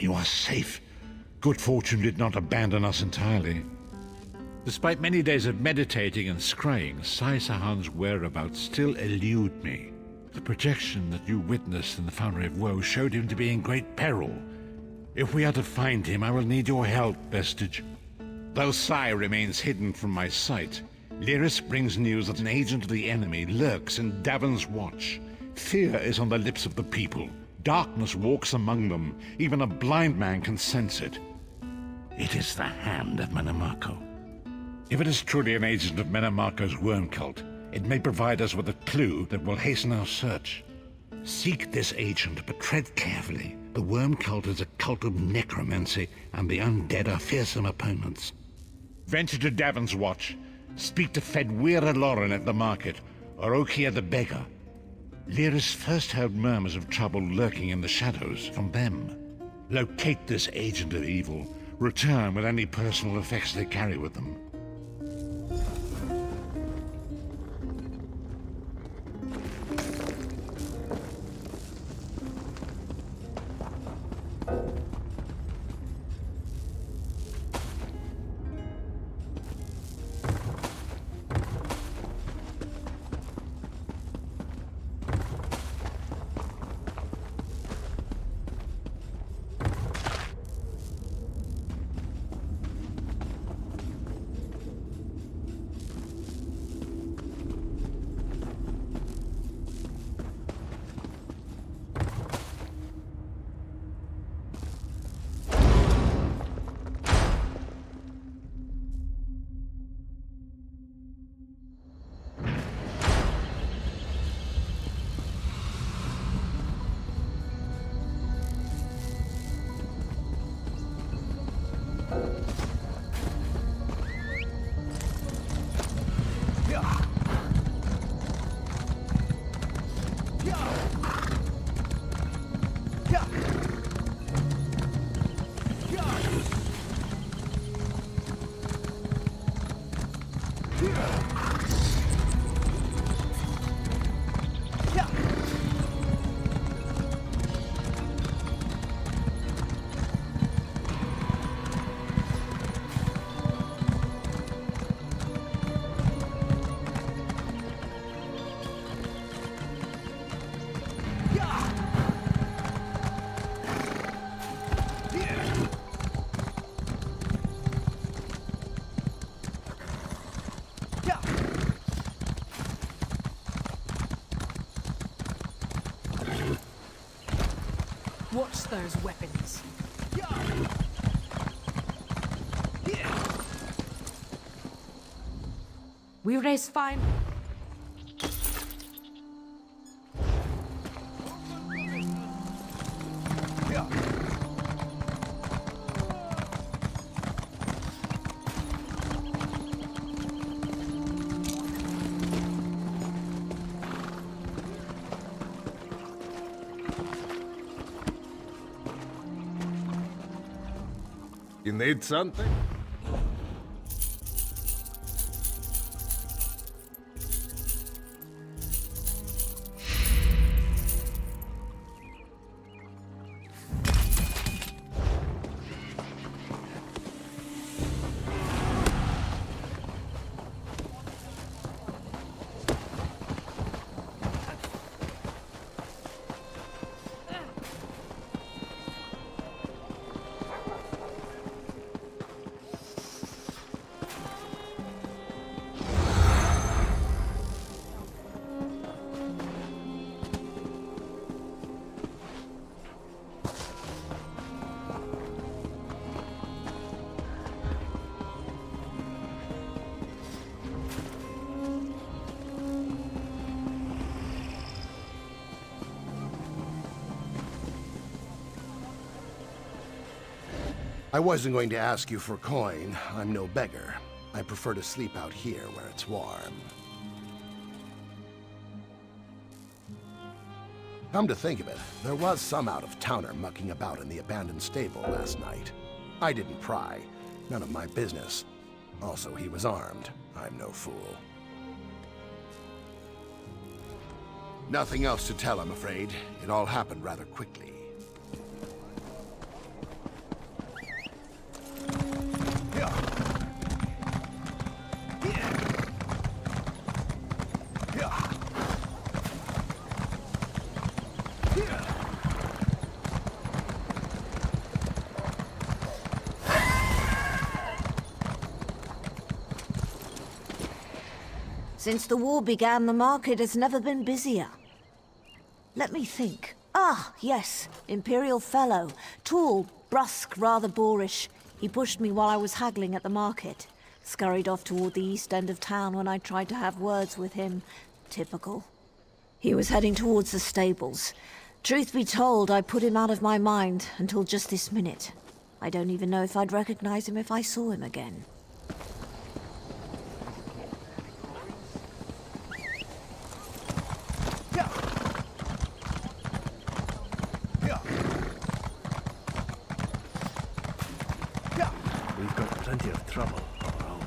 You are safe. Good fortune did not abandon us entirely. Despite many days of meditating and scrying, Sai Sahan's whereabouts still elude me. The projection that you witnessed in the Foundry of Woe showed him to be in great peril. If we are to find him, I will need your help, Vestige. Though Sai remains hidden from my sight, Lyris brings news that an agent of the enemy lurks in Davon's watch. Fear is on the lips of the people. Darkness walks among them. Even a blind man can sense it. It is the hand of Menamarco. If it is truly an agent of Menamarco's worm cult, it may provide us with a clue that will hasten our search. Seek this agent, but tread carefully. The worm cult is a cult of necromancy, and the undead are fearsome opponents. Venture to Davon's watch. Speak to Fedwira Lauren at the market, or Okia the beggar. Lyris first heard murmurs of trouble lurking in the shadows from them. Locate this agent of evil. Return with any personal effects they carry with them. Watch those weapons. We raise fine. You need something? I wasn't going to ask you for coin. I'm no beggar. I prefer to sleep out here where it's warm. Come to think of it, there was some out-of-towner mucking about in the abandoned stable last night. I didn't pry. None of my business. Also, he was armed. I'm no fool. Nothing else to tell, I'm afraid. It all happened rather quickly. Since the war began, the market has never been busier. Let me think. Ah, yes, Imperial Fellow. Tall, brusque, rather boorish. He pushed me while I was haggling at the market. Scurried off toward the east end of town when I tried to have words with him. Typical. He was heading towards the stables. Truth be told, I put him out of my mind until just this minute. I don't even know if I'd recognize him if I saw him again. We've got plenty of trouble of our own.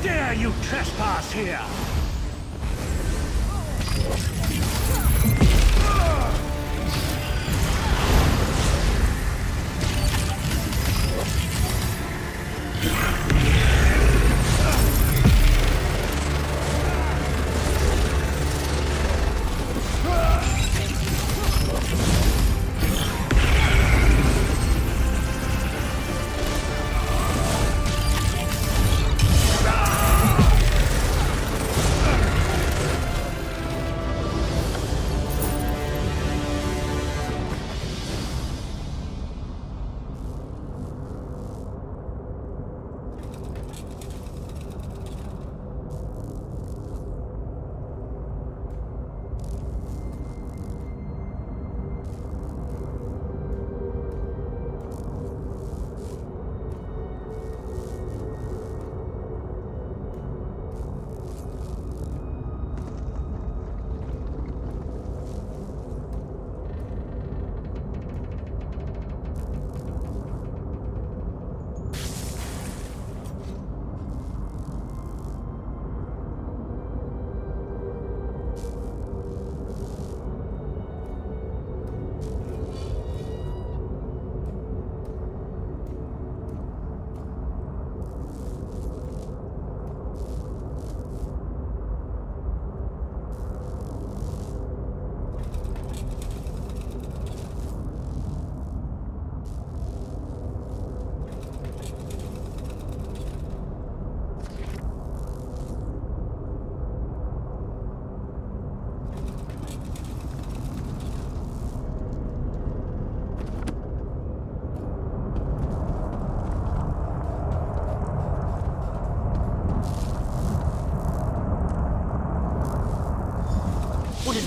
Dare you trespass here?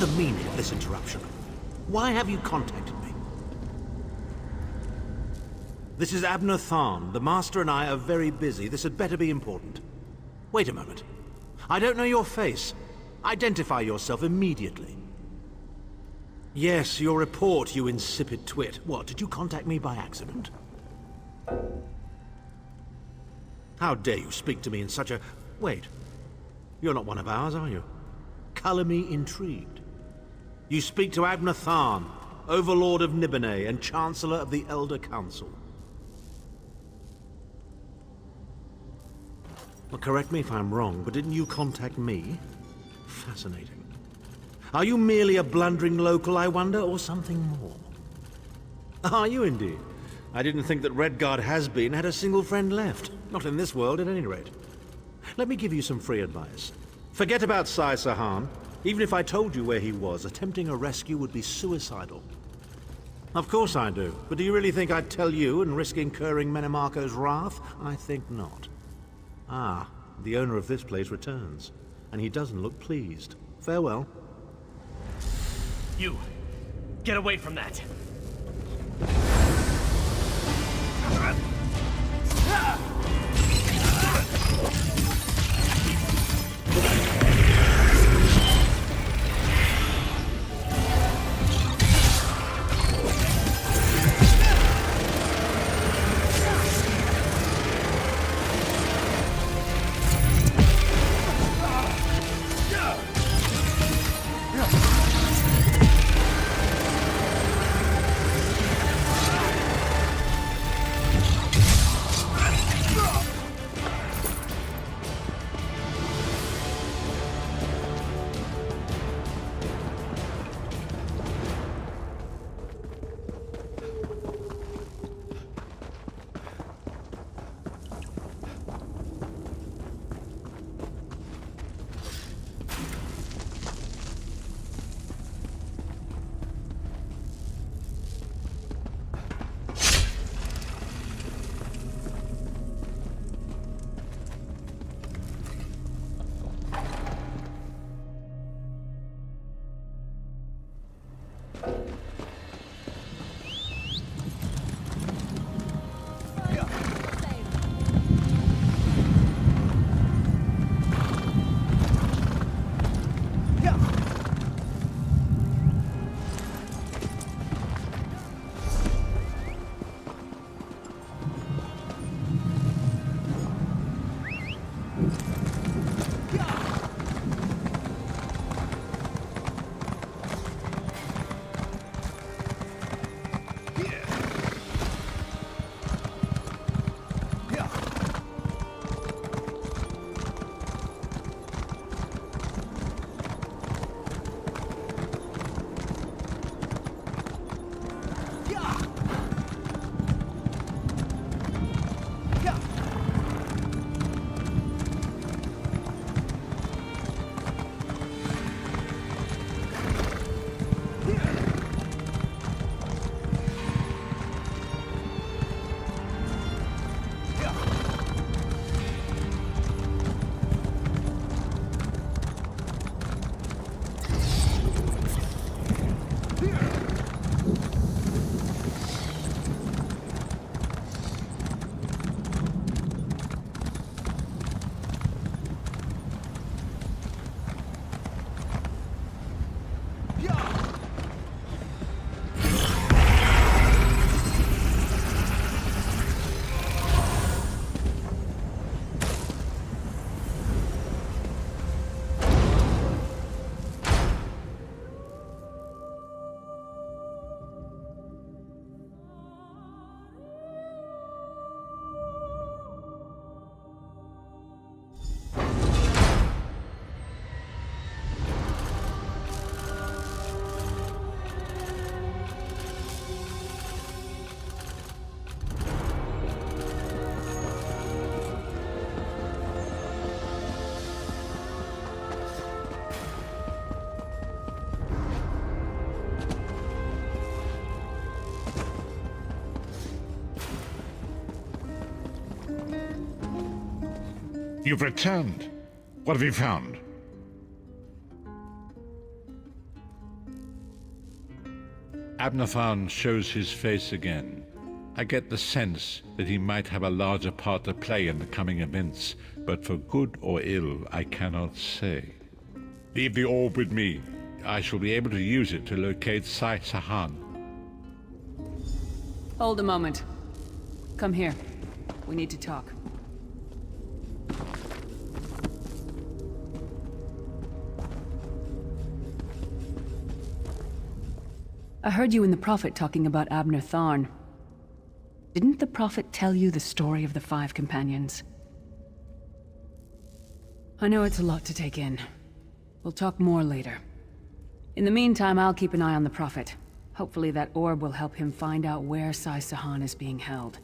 the meaning of this interruption? Why have you contacted me? This is Abner Tharn. The Master and I are very busy. This had better be important. Wait a moment. I don't know your face. Identify yourself immediately. Yes, your report, you insipid twit. What, did you contact me by accident? How dare you speak to me in such a... Wait. You're not one of ours, are you? Color me intrigued. You speak to Abner Tharn, Overlord of Nibene and Chancellor of the Elder Council. Well, correct me if I'm wrong, but didn't you contact me? Fascinating. Are you merely a blundering local, I wonder, or something more? Are you indeed? I didn't think that Redguard has-been had a single friend left. Not in this world, at any rate. Let me give you some free advice. Forget about Sai Sahan. Even if I told you where he was, attempting a rescue would be suicidal. Of course I do. But do you really think I'd tell you and risk incurring Menemarko's wrath? I think not. Ah, the owner of this place returns. And he doesn't look pleased. Farewell. You! Get away from that! You've returned. What have you found? Abnathan shows his face again, I get the sense that he might have a larger part to play in the coming events, but for good or ill, I cannot say. Leave the orb with me. I shall be able to use it to locate Sai Sahan. Hold a moment. Come here. We need to talk. I heard you and the Prophet talking about Abner Tharn. Didn't the Prophet tell you the story of the Five Companions? I know it's a lot to take in. We'll talk more later. In the meantime, I'll keep an eye on the Prophet. Hopefully that orb will help him find out where Sai Sahan is being held.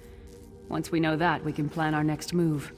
Once we know that, we can plan our next move.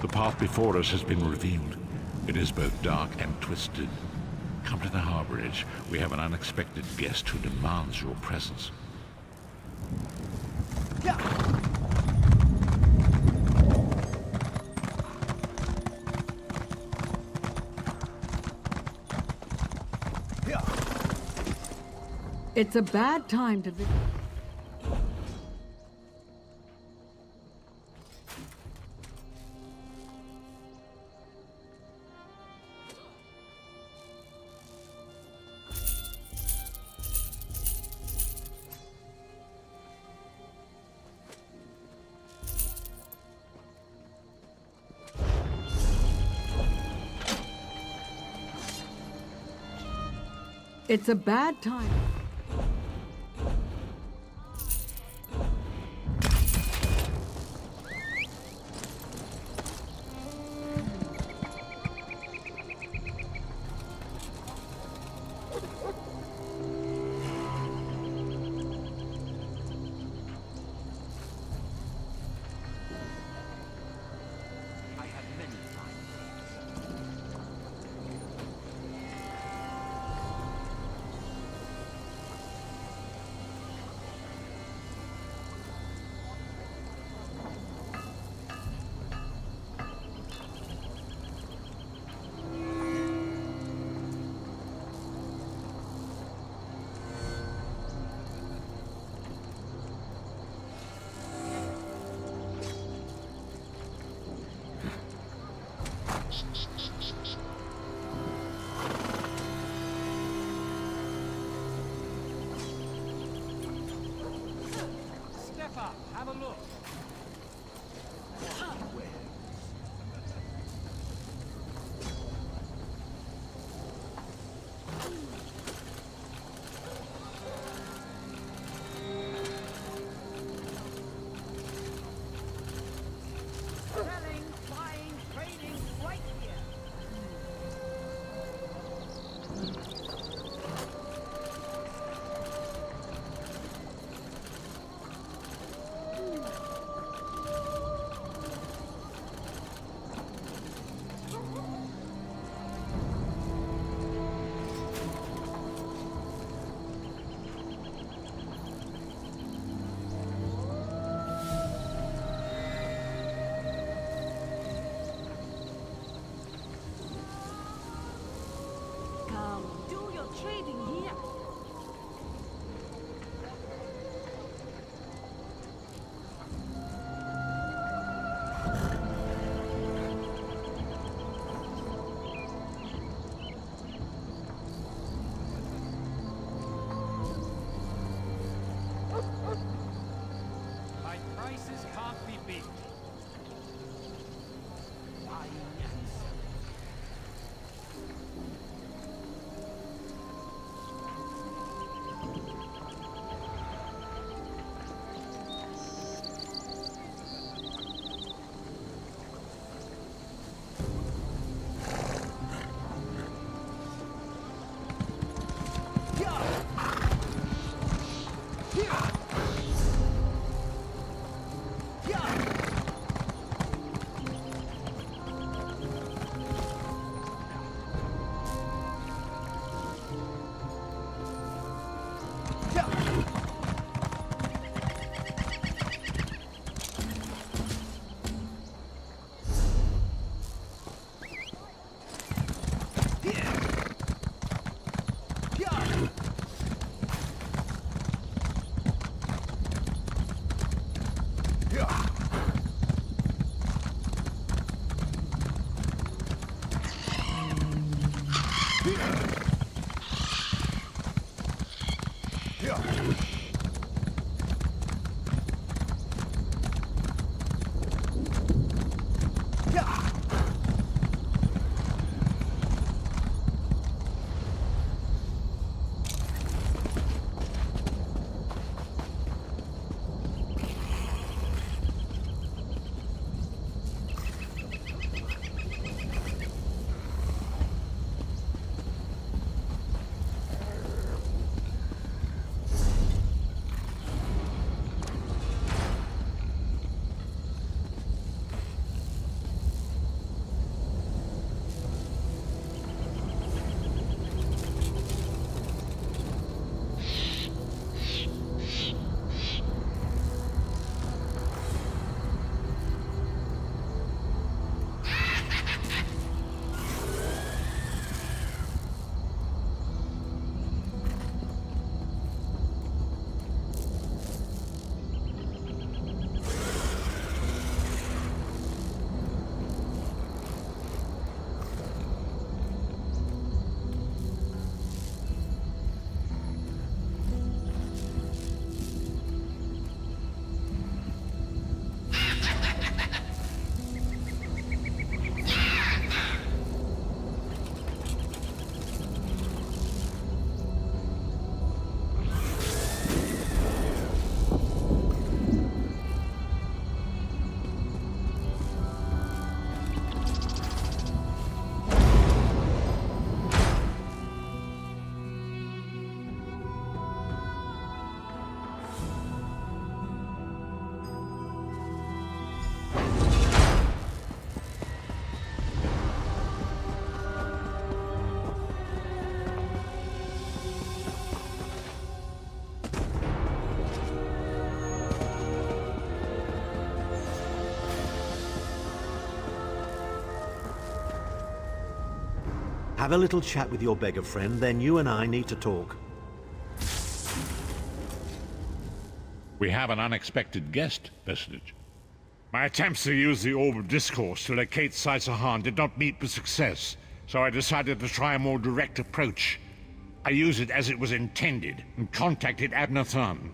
The path before us has been revealed. It is both dark and twisted. Come to the harborage. We have an unexpected guest who demands your presence. It's a bad time to visit. It's a bad time. Have a look. Selling, buying, trading, right here. Come, do your trading here. My prices can't be beat. Buying and selling. Have a little chat with your beggar friend, then you and I need to talk. We have an unexpected guest, personage. My attempts to use the Orb of Discourse to locate Sai-Sahan did not meet with success, so I decided to try a more direct approach. I used it as it was intended, and contacted Abnathan.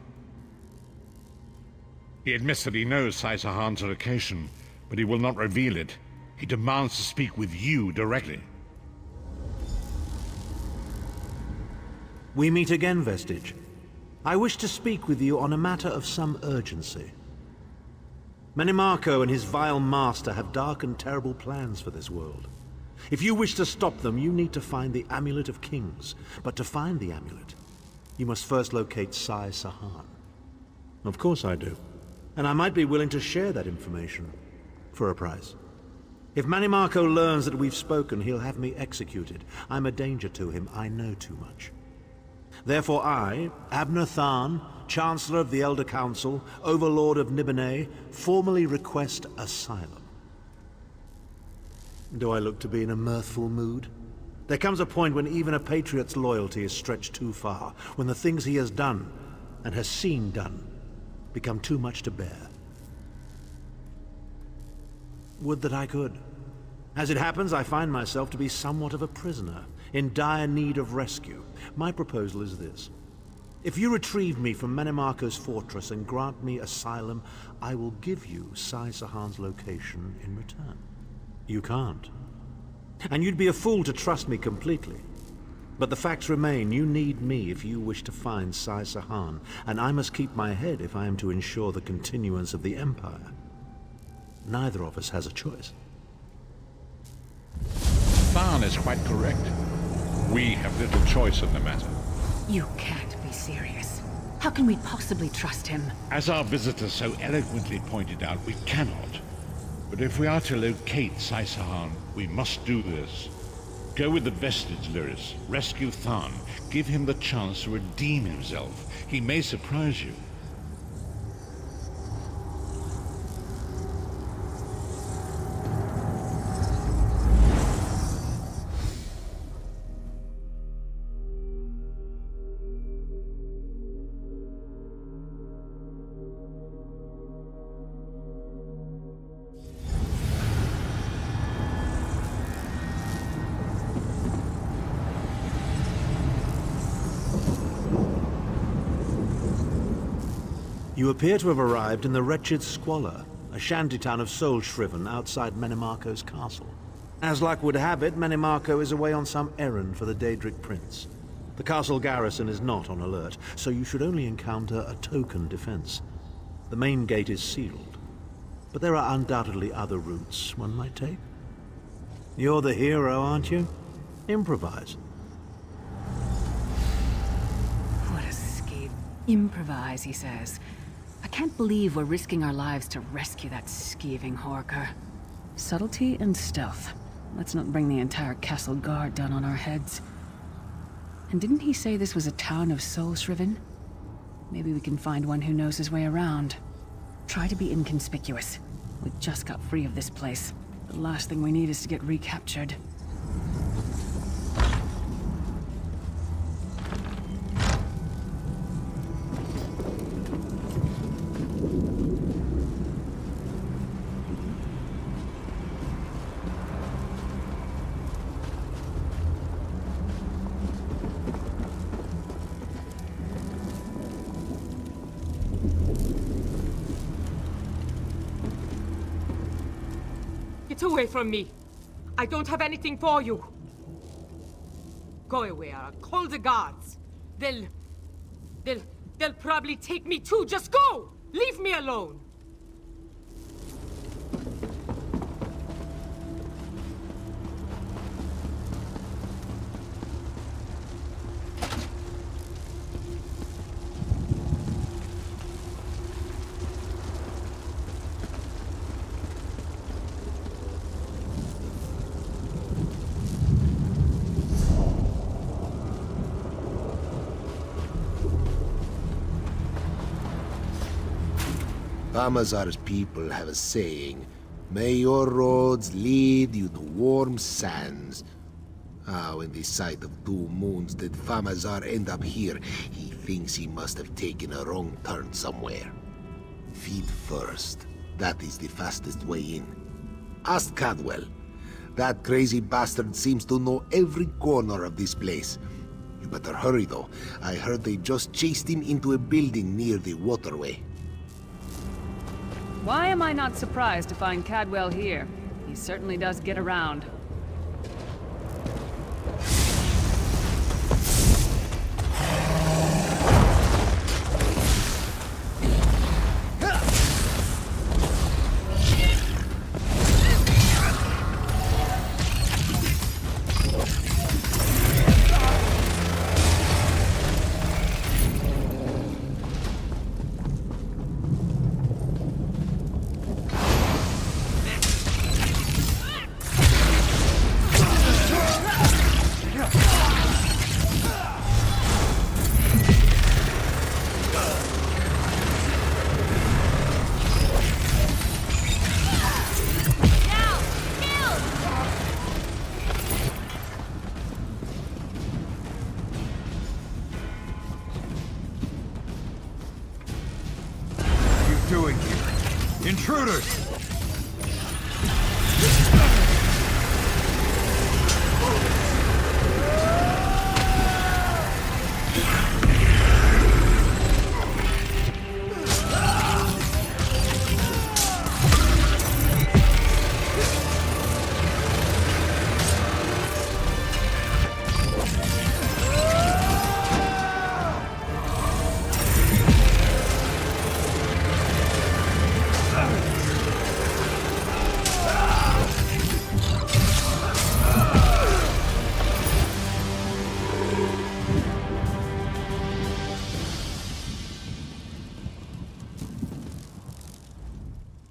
He admits that he knows Caesar Han's location, but he will not reveal it. He demands to speak with you directly. We meet again, Vestige. I wish to speak with you on a matter of some urgency. Menimarco and his vile master have dark and terrible plans for this world. If you wish to stop them, you need to find the Amulet of Kings. But to find the amulet, you must first locate Caesar Han. Of course I do. And I might be willing to share that information. For a price. If Menimarco learns that we've spoken, he'll have me executed. I'm a danger to him. I know too much. Therefore I, Abner Tharn, Chancellor of the Elder Council, Overlord of Nibene, formally request asylum. Do I look to be in a mirthful mood? There comes a point when even a patriot's loyalty is stretched too far, when the things he has done, and has seen done, become too much to bear. Would that I could. As it happens, I find myself to be somewhat of a prisoner, in dire need of rescue. My proposal is this. If you retrieve me from Menimarco's fortress and grant me asylum, I will give you Caesar Han's location in return. You can't. And you'd be a fool to trust me completely. But the facts remain, you need me if you wish to find Caesar Han, and I must keep my head if I am to ensure the continuance of the Empire. Neither of us has a choice. Tharn is quite correct. We have little choice in the matter. You can't be serious. How can we possibly trust him? As our visitor so eloquently pointed out, we cannot. But if we are to locate Caesar Han, we must do this. Go with the Vestige, Lyris. Rescue Tharn. Give him the chance to redeem himself. He may surprise you. You appear to have arrived in the wretched Squalor, a shantytown of Soulshriven outside Menimarco's castle. As luck would have it, Menimarco is away on some errand for the Daedric Prince. The castle garrison is not on alert, so you should only encounter a token defense. The main gate is sealed, but there are undoubtedly other routes one might take. You're the hero, aren't you? Improvise. What a skeeve. Improvise, he says. I can't believe we're risking our lives to rescue that skeeving Horker. Subtlety and stealth. Let's not bring the entire castle guard down on our heads. And didn't he say this was a town of Soulshriven? Maybe we can find one who knows his way around. Try to be inconspicuous. We just got free of this place. The last thing we need is to get recaptured. Get away from me! I don't have anything for you! Go away, or I'll call the guards! They'll probably take me too! Just go! Leave me alone! Famazar's people have a saying, "May your roads lead you to warm sands." How in the sight of 2 moons did Famazar end up here? He thinks he must have taken a wrong turn somewhere. Feet first. That is the fastest way in. Ask Cadwell. That crazy bastard seems to know every corner of this place. You better hurry though. I heard they just chased him into a building near the waterway. Why am I not surprised to find Cadwell here? He certainly does get around. Doing here? Intruders!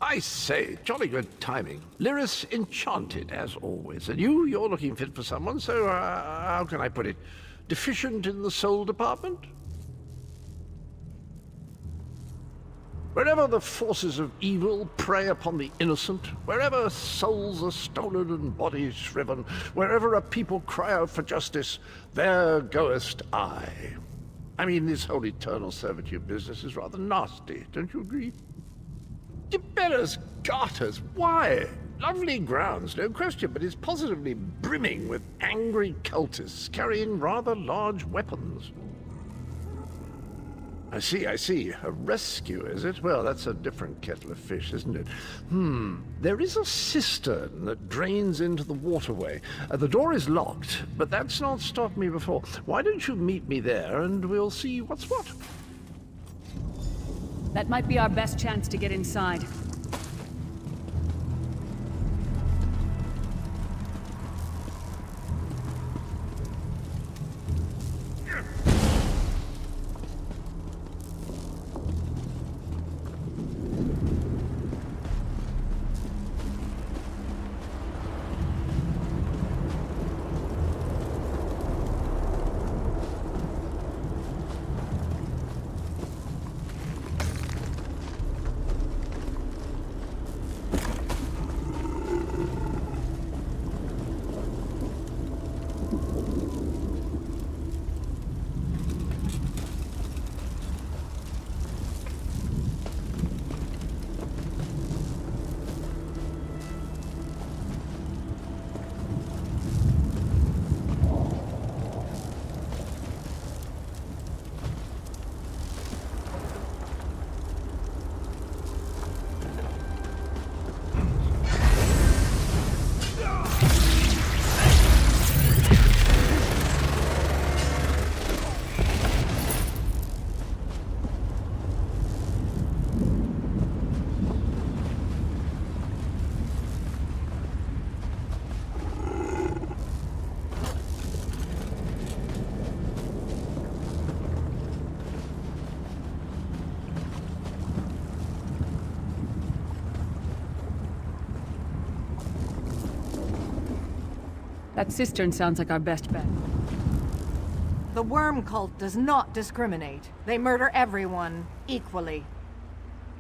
I say, jolly good timing. Lyris enchanted, as always. And you're looking fit for someone, so, how can I put it? Deficient in the soul department? Wherever the forces of evil prey upon the innocent, wherever souls are stolen and bodies shriven, wherever a people cry out for justice, there goest I. I mean, this whole eternal servitude business is rather nasty, don't you agree? Tiberius Garters, why? Lovely grounds, no question, but it's positively brimming with angry cultists carrying rather large weapons. I see. A rescue, is it? Well, that's a different kettle of fish, isn't it? There is a cistern that drains into the waterway. The door is locked, but that's not stopped me before. Why don't you meet me there, and we'll see what's what? That might be our best chance to get inside. That cistern sounds like our best bet. The worm cult does not discriminate. They murder everyone equally.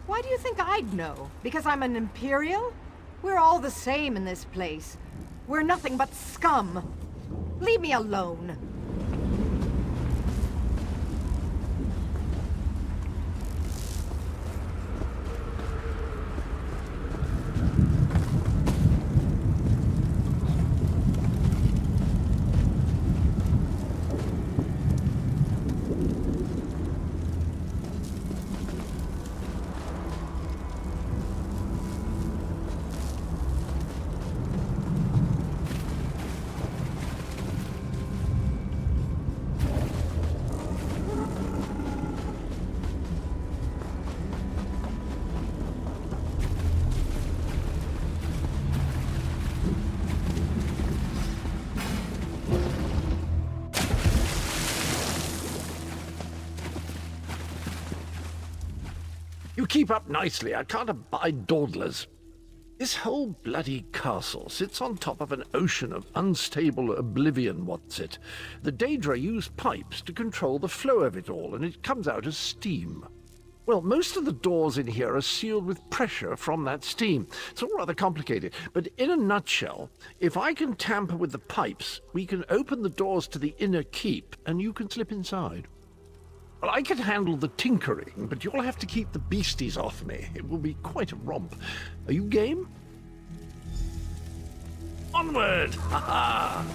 Why do you think I'd know? Because I'm an Imperial? We're all the same in this place. We're nothing but scum. Leave me alone. You keep up nicely. I can't abide dawdlers. This whole bloody castle sits on top of an ocean of unstable oblivion, what's it? The Daedra use pipes to control the flow of it all, and it comes out as steam. Well, most of the doors in here are sealed with pressure from that steam. It's all rather complicated, but in a nutshell, if I can tamper with the pipes, we can open the doors to the inner keep, and you can slip inside. Well, I can handle the tinkering, but you'll have to keep the beasties off me. It will be quite a romp. Are you game? Onward! Ha ha!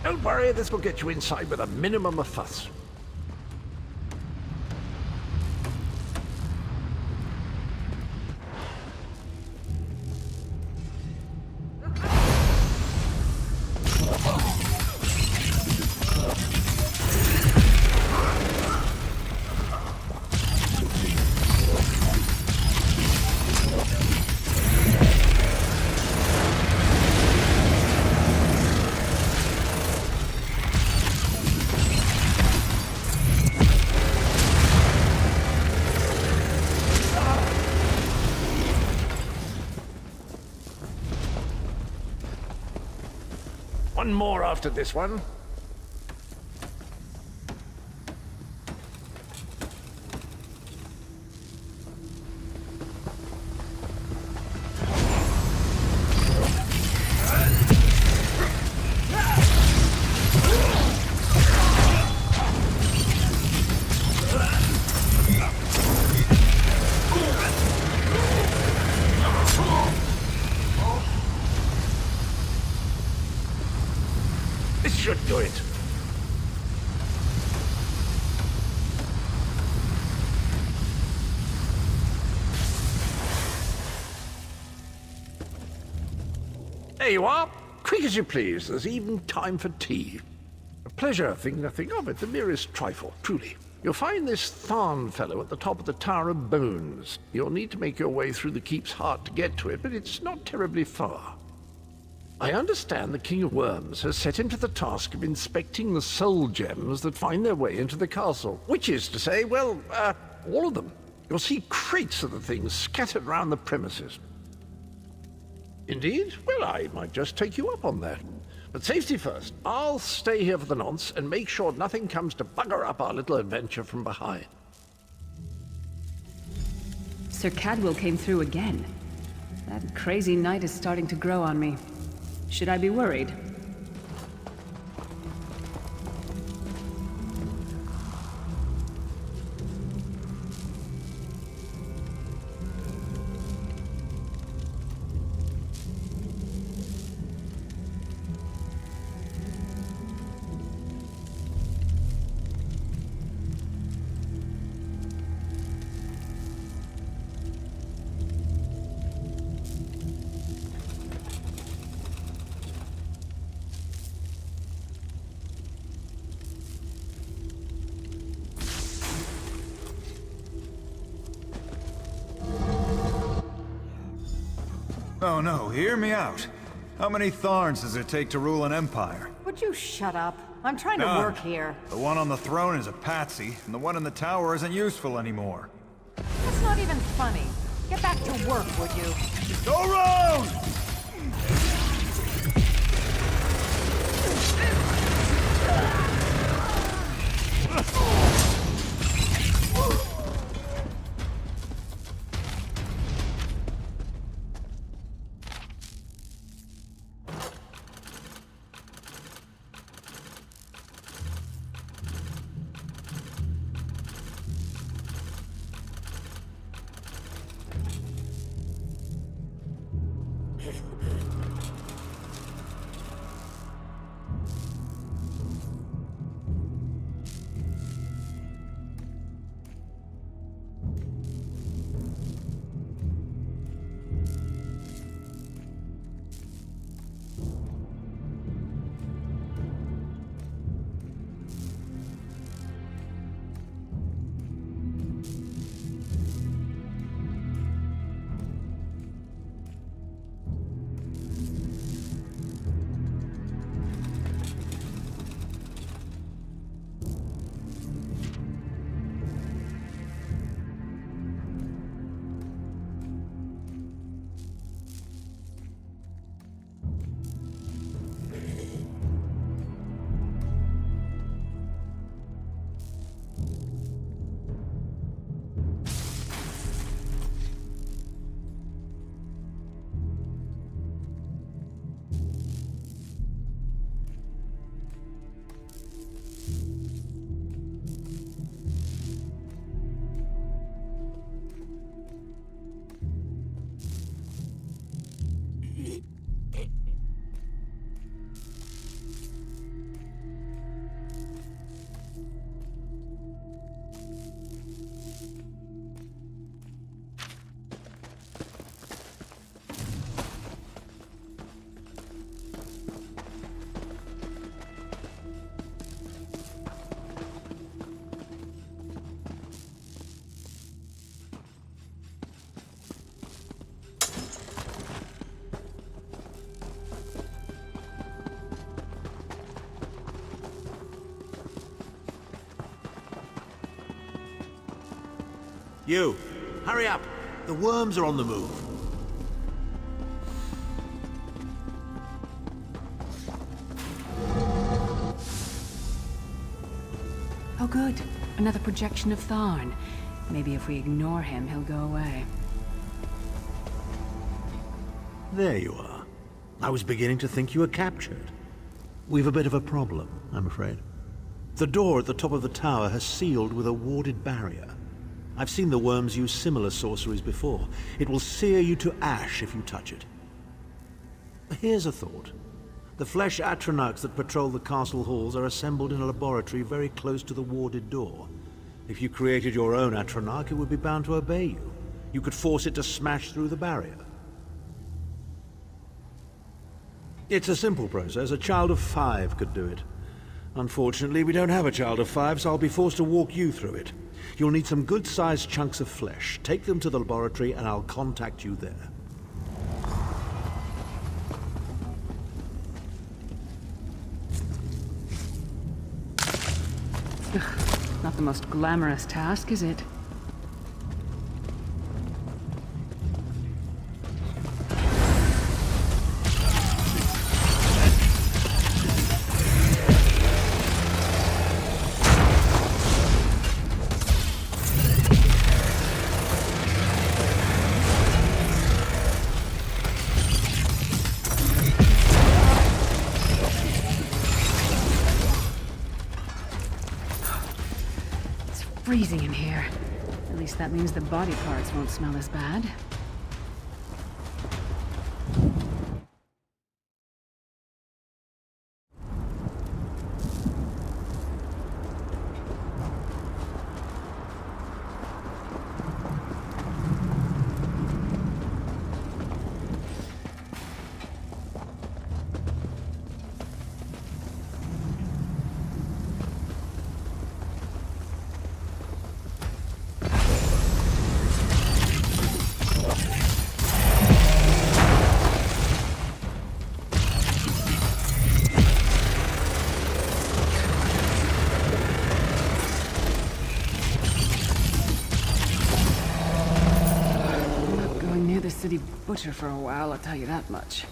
Don't worry, this will get you inside with a minimum of fuss. One more after this one. This should do it. There you are. Quick as you please. There's even time for tea. A pleasure, think nothing of it. The merest trifle, truly. You'll find this Tharn fellow at the top of the Tower of Bones. You'll need to make your way through the keep's heart to get to it, but it's not terribly far. I understand the King of Worms has set him to the task of inspecting the soul gems that find their way into the castle. Which is to say, well, all of them. You'll see crates of the things scattered around the premises. Indeed? Well, I might just take you up on that. But safety first. I'll stay here for the nonce and make sure nothing comes to bugger up our little adventure from behind. Sir Cadwell came through again. That crazy night is starting to grow on me. Should I be worried? Oh no, hear me out. How many Tharns does it take to rule an empire? Would you shut up? I'm trying to None. work here. The one on the throne is a patsy, and the one in the tower isn't useful anymore. That's not even funny. Get back to work, would you? Go round! You, hurry up. The worms are on the move. Oh good, another projection of Tharn. Maybe if we ignore him, he'll go away. There you are. I was beginning to think you were captured. We've a bit of a problem, I'm afraid. The door at the top of the tower has sealed with a warded barrier. I've seen the worms use similar sorceries before. It will sear you to ash if you touch it. Here's a thought. The flesh Atronachs that patrol the castle halls are assembled in a laboratory very close to the warded door. If you created your own Atronach, it would be bound to obey you. You could force it to smash through the barrier. It's a simple process. A child of 5 could do it. Unfortunately, we don't have a child of 5, so I'll be forced to walk you through it. You'll need some good-sized chunks of flesh. Take them to the laboratory and I'll contact you there. Not the most glamorous task, is it? Freezing in here. At least that means the body parts won't smell as bad. city butcher for a while, I'll tell you that much.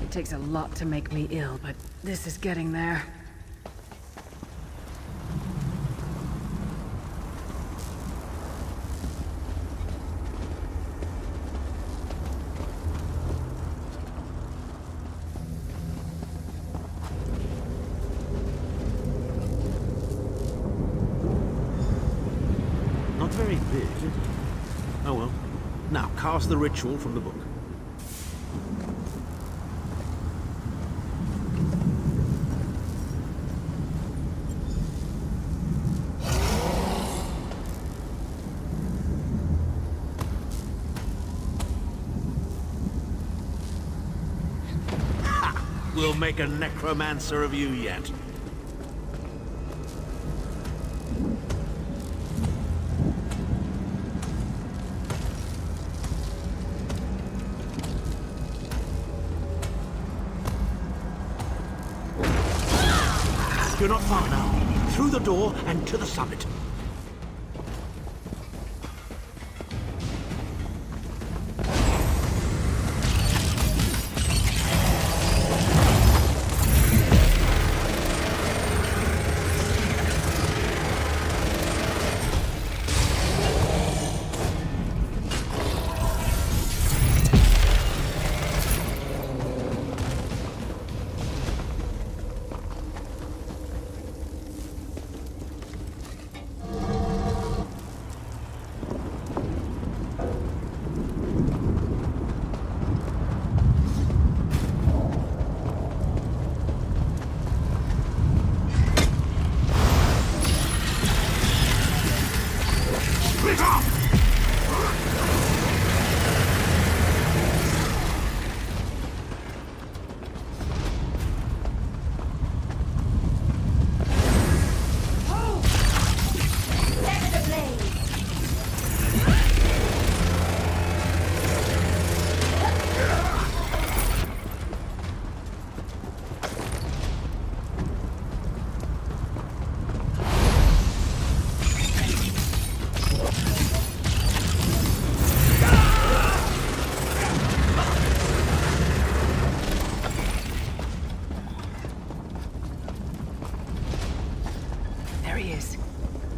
It takes a lot to make me ill, but this is getting there. Not very big. Oh well. Now, cast the ritual from the book. We'll make a necromancer of you yet. You're not far now. Through the door and to the summit.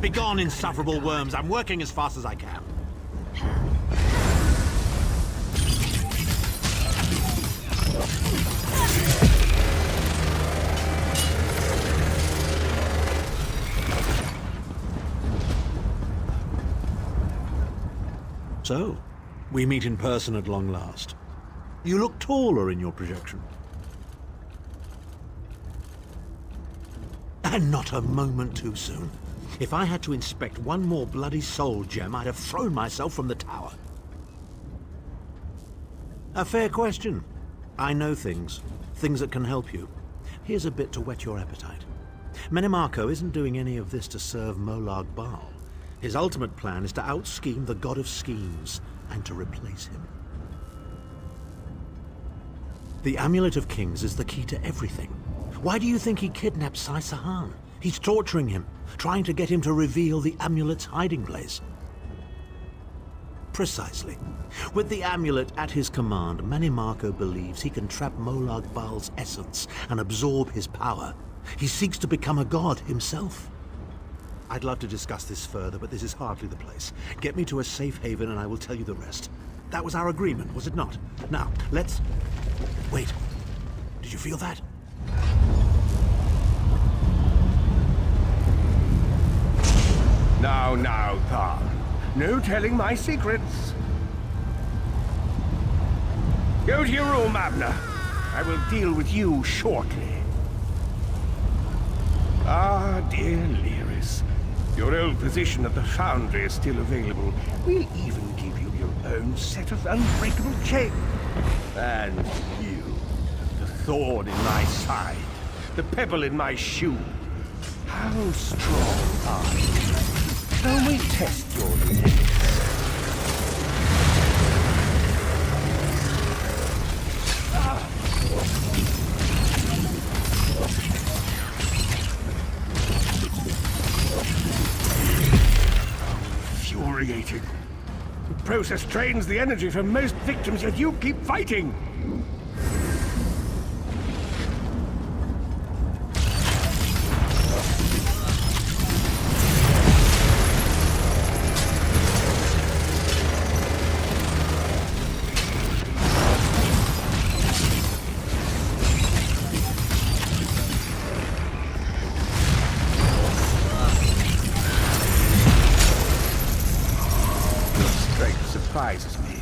Begone, insufferable worms. I'm working as fast as I can. So, we meet in person at long last. You look taller in your projection. And not a moment too soon. If I had to inspect one more bloody soul gem, I'd have thrown myself from the tower. A fair question. I know things that can help you. Here's a bit to whet your appetite. Menimarco isn't doing any of this to serve Molag Bal. His ultimate plan is to out-scheme the god of schemes and to replace him. The Amulet of Kings is the key to everything. Why do you think he kidnapped Sai Sahan? He's torturing him, trying to get him to reveal the amulet's hiding place. Precisely. With the amulet at his command, Menimarco believes he can trap Molag Bal's essence and absorb his power. He seeks to become a god himself. I'd love to discuss this further, but this is hardly the place. Get me to a safe haven and I will tell you the rest. That was our agreement, was it not? Now, let's... Wait. Did you feel that? Now, Tharn. No telling my secrets. Go to your room, Abner. I will deal with you shortly. Ah, dear Lyris. Your old position at the Foundry is still available. We'll even give you your own set of unbreakable chains. And you, the thorn in my side, the pebble in my shoe. How strong are you? Shall we test your limits? Infuriating. The process drains the energy from most victims, yet you keep fighting! Surprises me.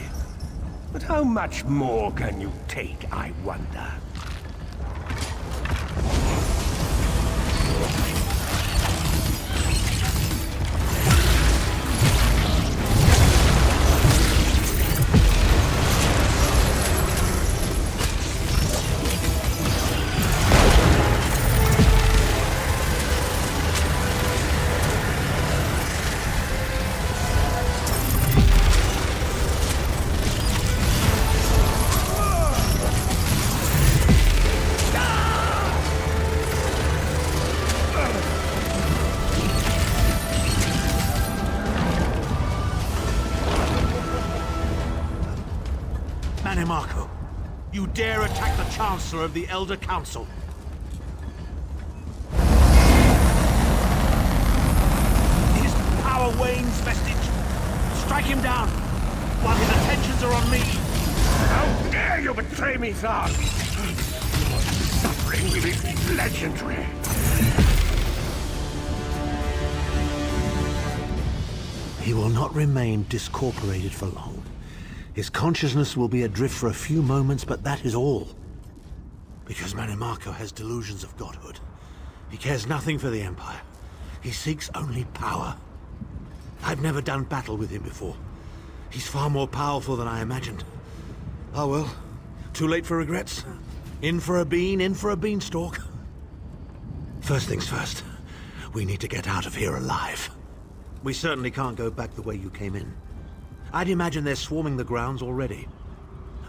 But how much more can you take, I wonder? Mannimarco, you dare attack the Chancellor of the Elder Council. His power wanes, Vestige. Strike him down, while his attentions are on me. How dare you betray me, Tharn! Your suffering will be legendary. He will not remain discorporated for long. His consciousness will be adrift for a few moments, but that is all. Because Mannimarco has delusions of godhood. He cares nothing for the Empire. He seeks only power. I've never done battle with him before. He's far more powerful than I imagined. Oh well, too late for regrets. In for a bean, in for a beanstalk. First things first, we need to get out of here alive. We certainly can't go back the way you came in. I'd imagine they're swarming the grounds already.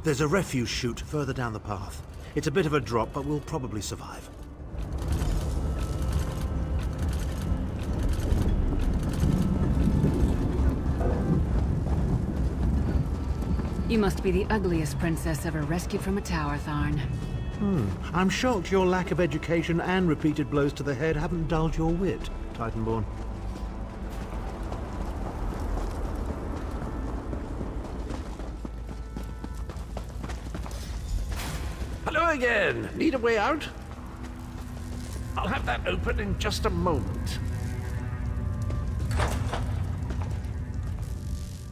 There's a refuse chute further down the path. It's a bit of a drop, but we'll probably survive. You must be the ugliest princess ever rescued from a tower, Tharn. I'm shocked your lack of education and repeated blows to the head haven't dulled your wit, Titanborn. Hello again. Need a way out? I'll have that open in just a moment.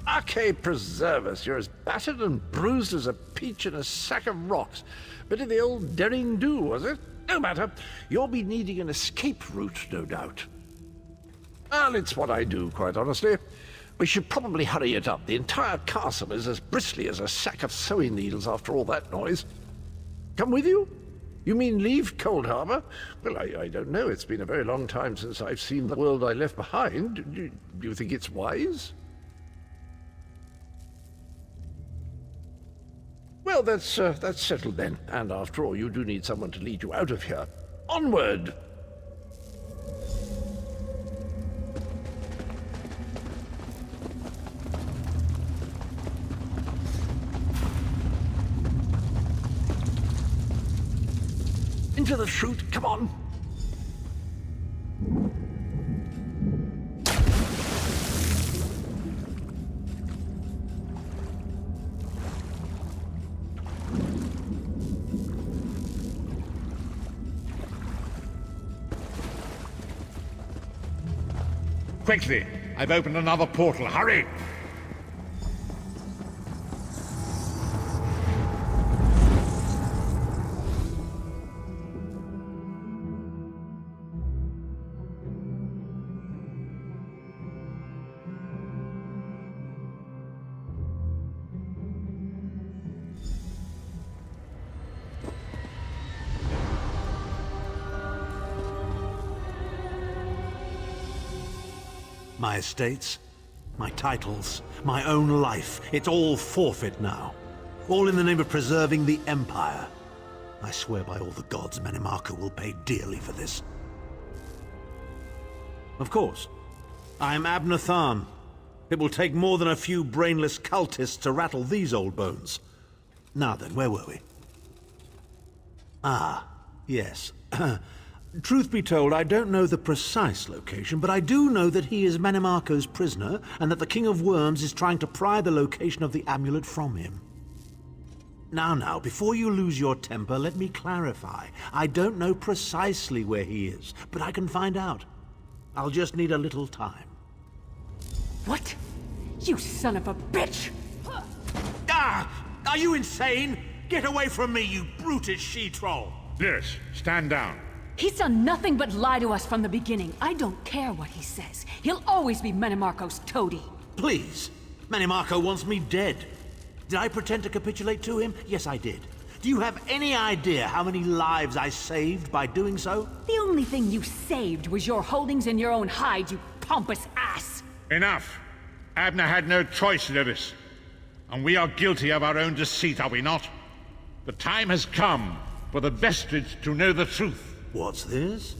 Arcade preserve us. You're as battered and bruised as a peach in a sack of rocks. Bit of the old derring do, was it? No matter. You'll be needing an escape route, no doubt. Well, it's what I do, quite honestly. We should probably hurry it up. The entire castle is as bristly as a sack of sewing needles after all that noise. Come with you? You mean leave Cold Harbor? Well, I don't know. It's been a very long time since I've seen the world I left behind. Do you think it's wise? Well, that's settled then. And after all, you do need someone to lead you out of here. Onward! Into the chute, come on! Quickly! I've opened another portal. Hurry! My estates, my titles, my own life, it's all forfeit now. All in the name of preserving the Empire. I swear by all the gods, Menimarco will pay dearly for this. Of course, I am Abner Tharn. It will take more than a few brainless cultists to rattle these old bones. Now then, where were we? Ah, yes. Truth be told, I don't know the precise location, but I do know that he is Menimarco's prisoner, and that the King of Worms is trying to pry the location of the amulet from him. Now, before you lose your temper, let me clarify. I don't know precisely where he is, but I can find out. I'll just need a little time. What? You son of a bitch! Ah! Are you insane? Get away from me, you brutish she-troll! Lyris, stand down. He's done nothing but lie to us from the beginning. I don't care what he says. He'll always be Menimarco's toady. Please. Menimarco wants me dead. Did I pretend to capitulate to him? Yes, I did. Do you have any idea how many lives I saved by doing so? The only thing you saved was your holdings in your own hide, you pompous ass! Enough! Abner had no choice, Lyris. And we are guilty of our own deceit, are we not? The time has come for the Vestige to know the truth. What's this?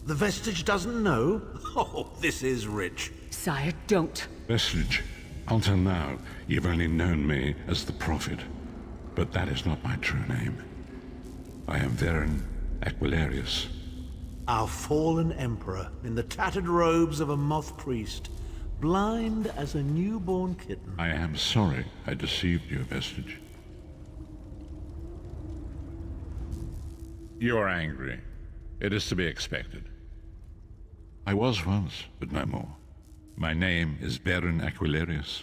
The Vestige doesn't know? Oh, this is rich. Sire, don't. Vestige, until now, you've only known me as the Prophet. But that is not my true name. I am Veren Aquilarius. Our fallen emperor, in the tattered robes of a moth priest, blind as a newborn kitten. I am sorry I deceived you, Vestige. You are angry. It is to be expected. I was once, but no more. My name is Veren Aquilarius.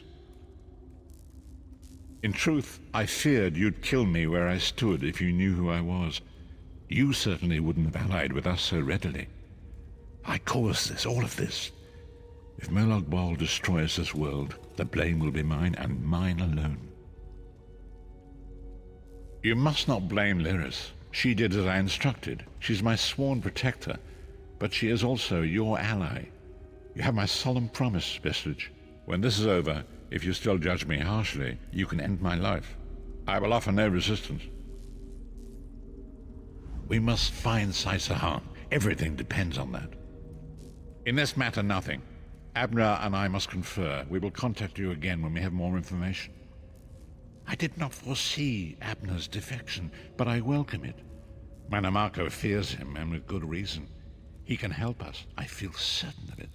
In truth, I feared you'd kill me where I stood if you knew who I was. You certainly wouldn't have allied with us so readily. I caused this, all of this. If Molag Bal destroys this world, the blame will be mine, and mine alone. You must not blame Lyris. She did as I instructed. She's my sworn protector, but she is also your ally. You have my solemn promise, Vestige. When this is over, if you still judge me harshly, you can end my life. I will offer no resistance. We must find Saisahan. Everything depends on that. In this matter, nothing. Abner and I must confer. We will contact you again when we have more information. I did not foresee Abner's defection, but I welcome it. Menimarco fears him, and with good reason. He can help us. I feel certain of it.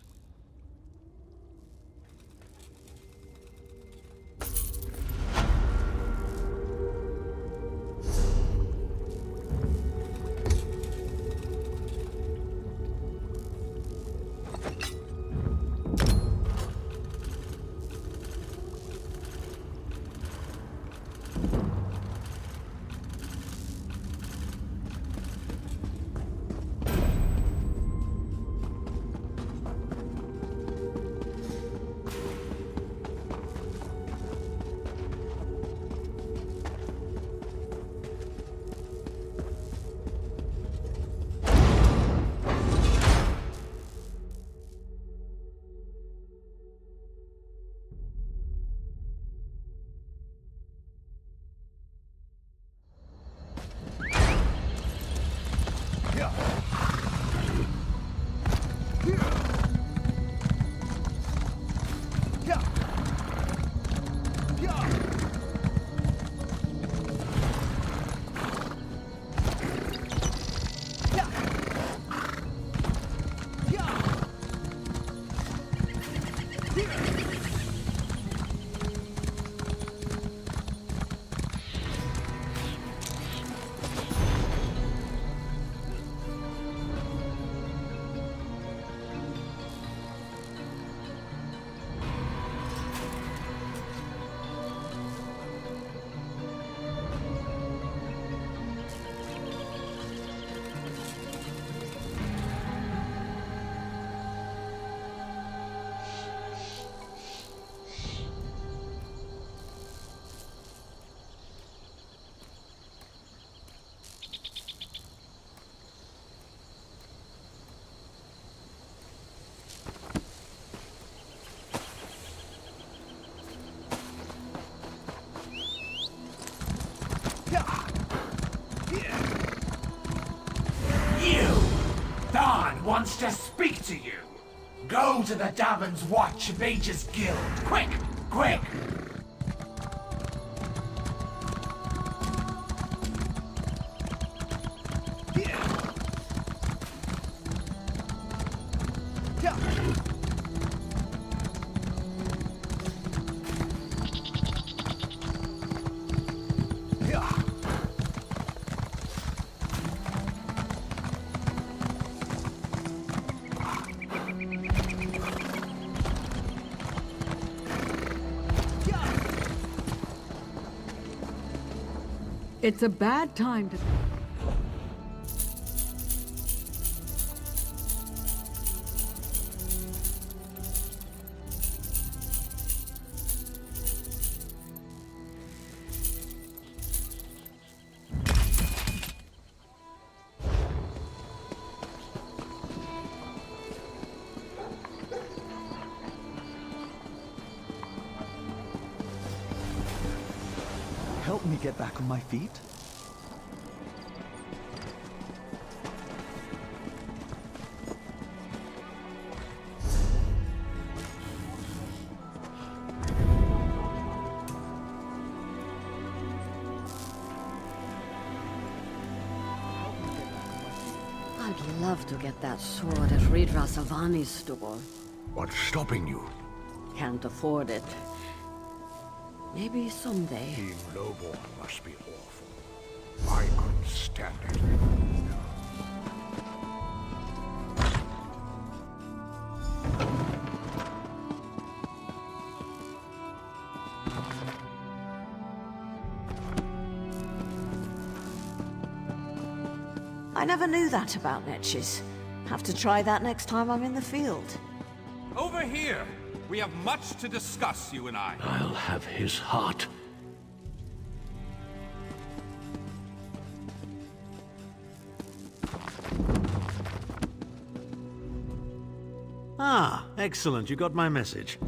You! Thorn wants to speak to you! Go to the Davins Watch Mages Guild! Quick! Quick! It's a bad time to... Help me get back on my feet? I'd love to get that sword at Ridra Savani's store. What's stopping you? Can't afford it. Maybe someday. Being lowborn must be awful. I couldn't stand it. I never knew that about Netches. Have to try that next time I'm in the field. Over here! We have much to discuss, you and I. I'll have his heart. Ah, excellent. You got my message.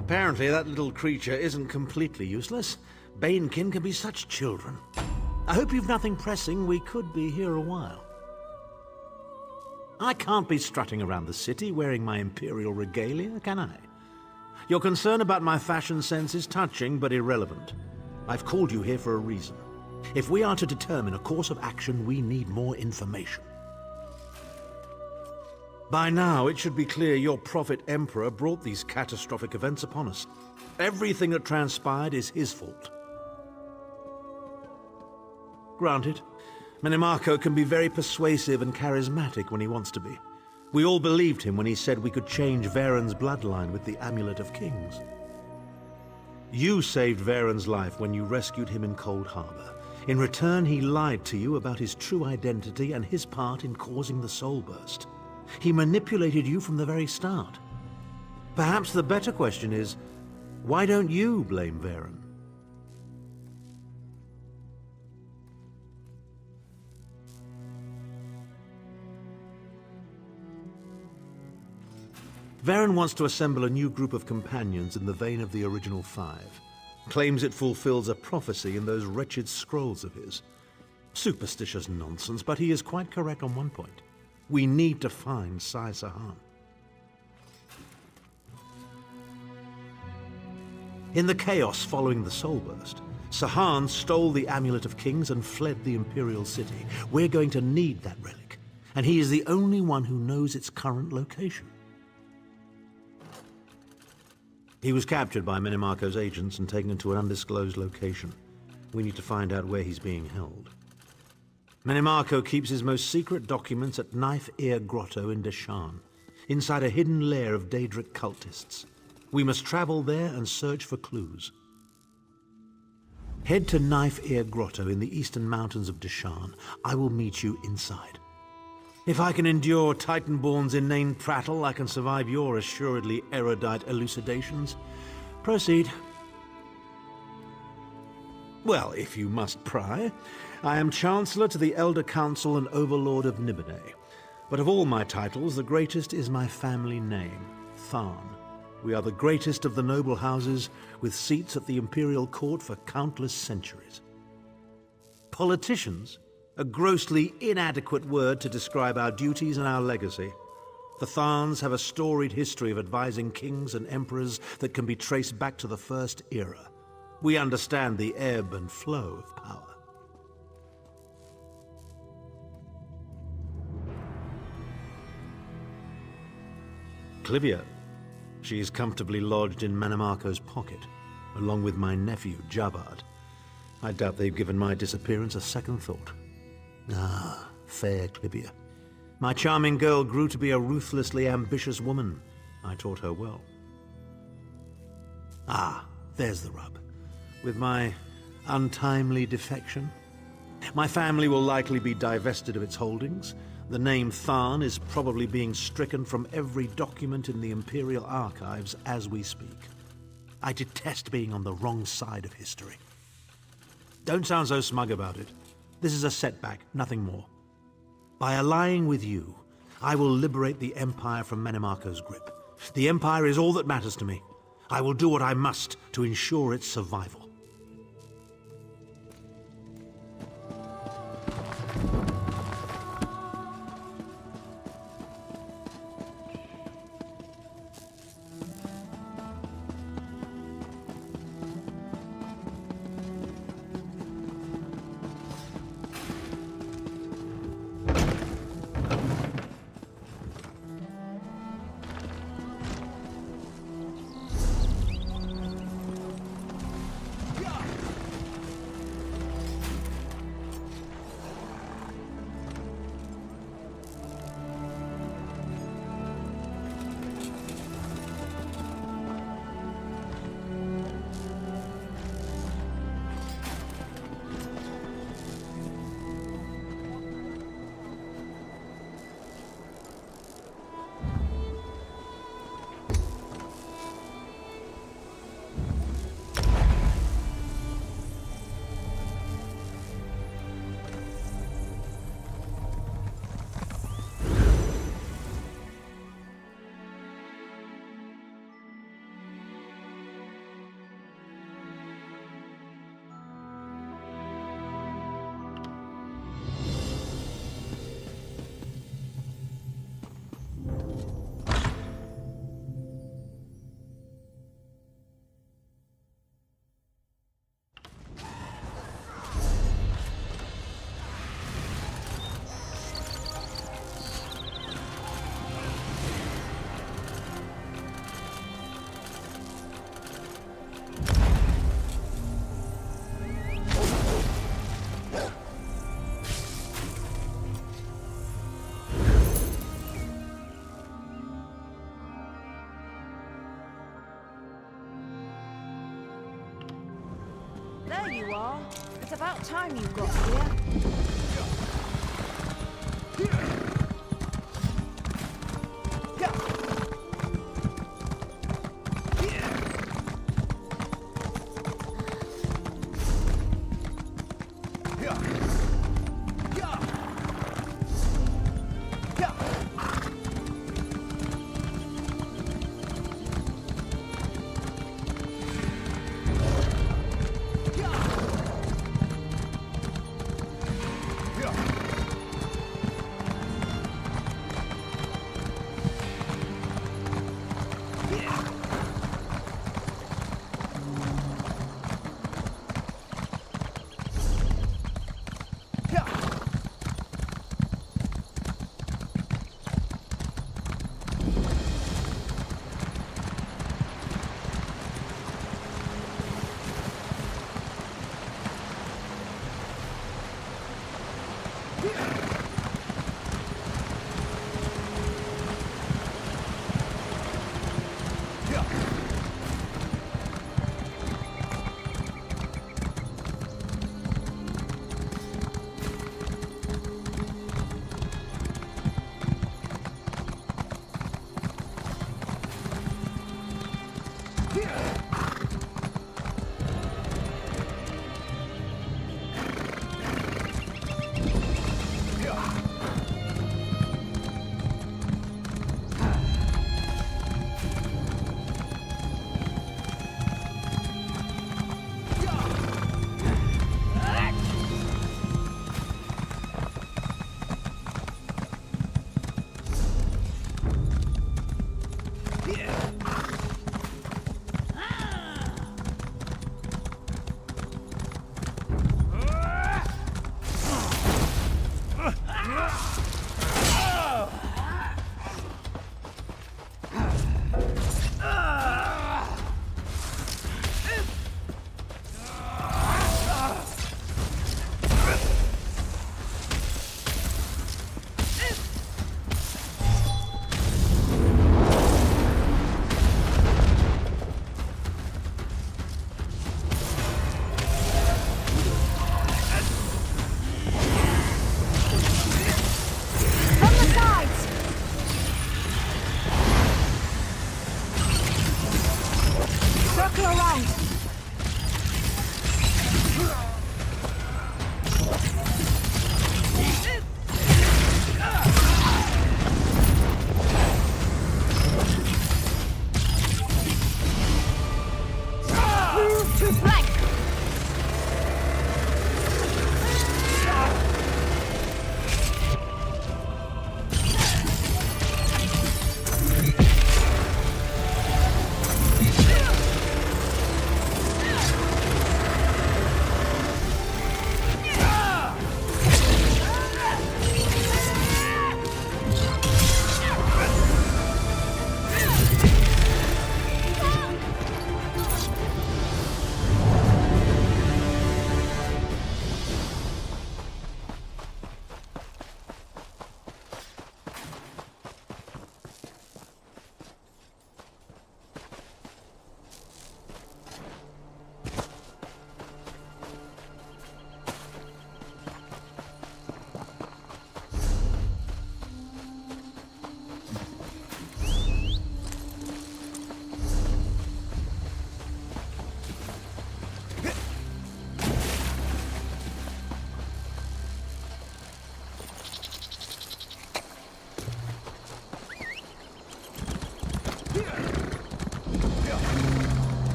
Apparently that little creature isn't completely useless. Banekin can be such children. I hope you've nothing pressing. We could be here a while. I can't be strutting around the city wearing my imperial regalia, can I? Your concern about my fashion sense is touching but irrelevant. I've called you here for a reason. If we are to determine a course of action, we need more information. By now, it should be clear your prophet Emperor brought these catastrophic events upon us. Everything that transpired is his fault. Granted, Minimarco can be very persuasive and charismatic when he wants to be. We all believed him when he said we could change Varen's bloodline with the Amulet of Kings. You saved Varen's life when you rescued him in Cold Harbor. In return, he lied to you about his true identity and his part in causing the Soul Burst. He manipulated you from the very start. Perhaps the better question is, why don't you blame Varen? Varen wants to assemble a new group of companions in the vein of the original five. Claims it fulfills a prophecy in those wretched scrolls of his. Superstitious nonsense, but he is quite correct on one point. We need to find Sai Sahan. In the chaos following the Soul Burst, Sahan stole the Amulet of Kings and fled the Imperial City. We're going to need that relic, and he is the only one who knows its current location. He was captured by Minimarco's agents and taken to an undisclosed location. We need to find out where he's being held. Minimarco keeps his most secret documents at Knife Ear Grotto in Deshaan, inside a hidden lair of Daedric cultists. We must travel there and search for clues. Head to Knife Ear Grotto in the eastern mountains of Deshaan. I will meet you inside. If I can endure Titanborn's inane prattle, I can survive your assuredly erudite elucidations. Proceed. Well, if you must pry, I am Chancellor to the Elder Council and Overlord of Nibene. But of all my titles, the greatest is my family name, Tharn. We are the greatest of the noble houses, with seats at the Imperial Court for countless centuries. Politicians? A grossly inadequate word to describe our duties and our legacy. The Tharns have a storied history of advising kings and emperors that can be traced back to the First Era. We understand the ebb and flow of power. Clivia. She is comfortably lodged in Mannimarco's pocket, along with my nephew, Javad. I doubt they've given my disappearance a second thought. Ah, fair Clivia. My charming girl grew to be a ruthlessly ambitious woman. I taught her well. Ah, there's the rub. With my untimely defection, my family will likely be divested of its holdings. The name Tharn is probably being stricken from every document in the Imperial archives as we speak. I detest being on the wrong side of history. Don't sound so smug about it. This is a setback, nothing more. By allying with you, I will liberate the Empire from Mannimarco's grip. The Empire is all that matters to me. I will do what I must to ensure its survival. There you are. It's about time you got here.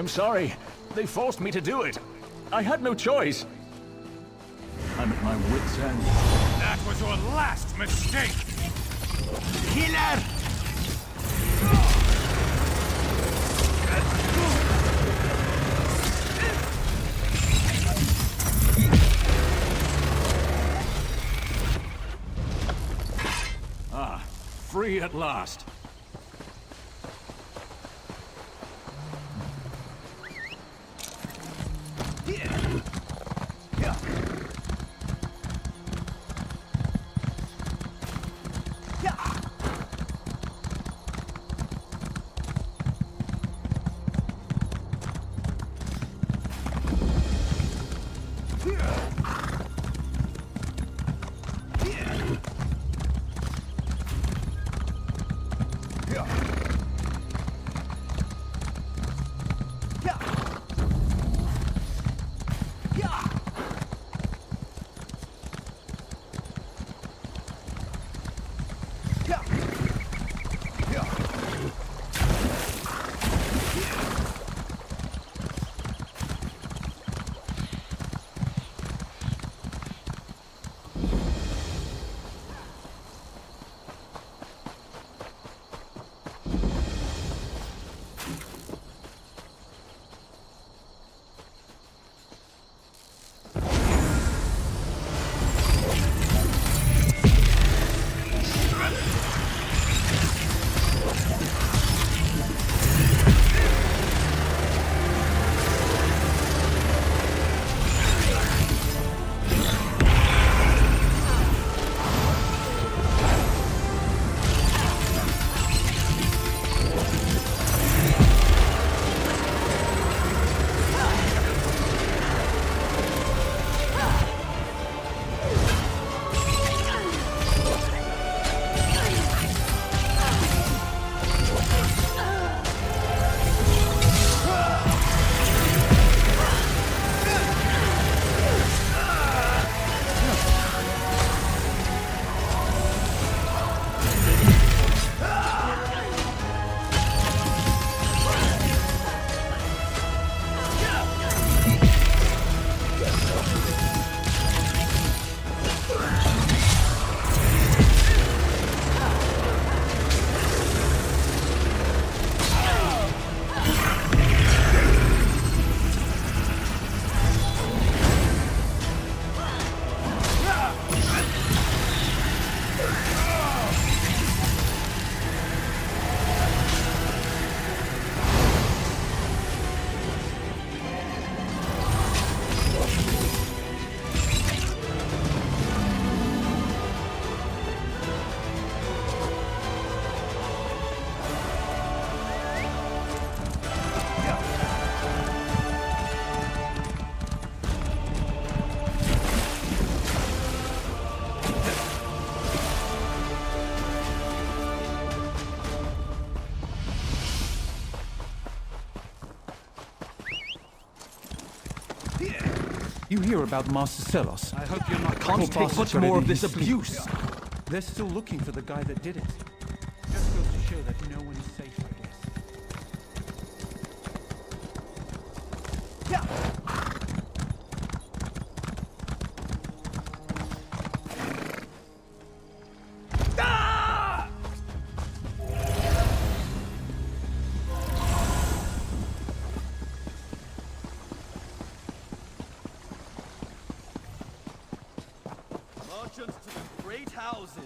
I'm sorry. They forced me to do it. I had no choice. I'm at my wit's end. That was your last mistake! Killer! Ah, free at last. You hear about Master Selos? I hope you're not The can't take bastard's much got it more in of this his sleep. abuse. They're still looking for the guy that did it. Just goes to show that no one is safe, I guess. Merchants to the great houses.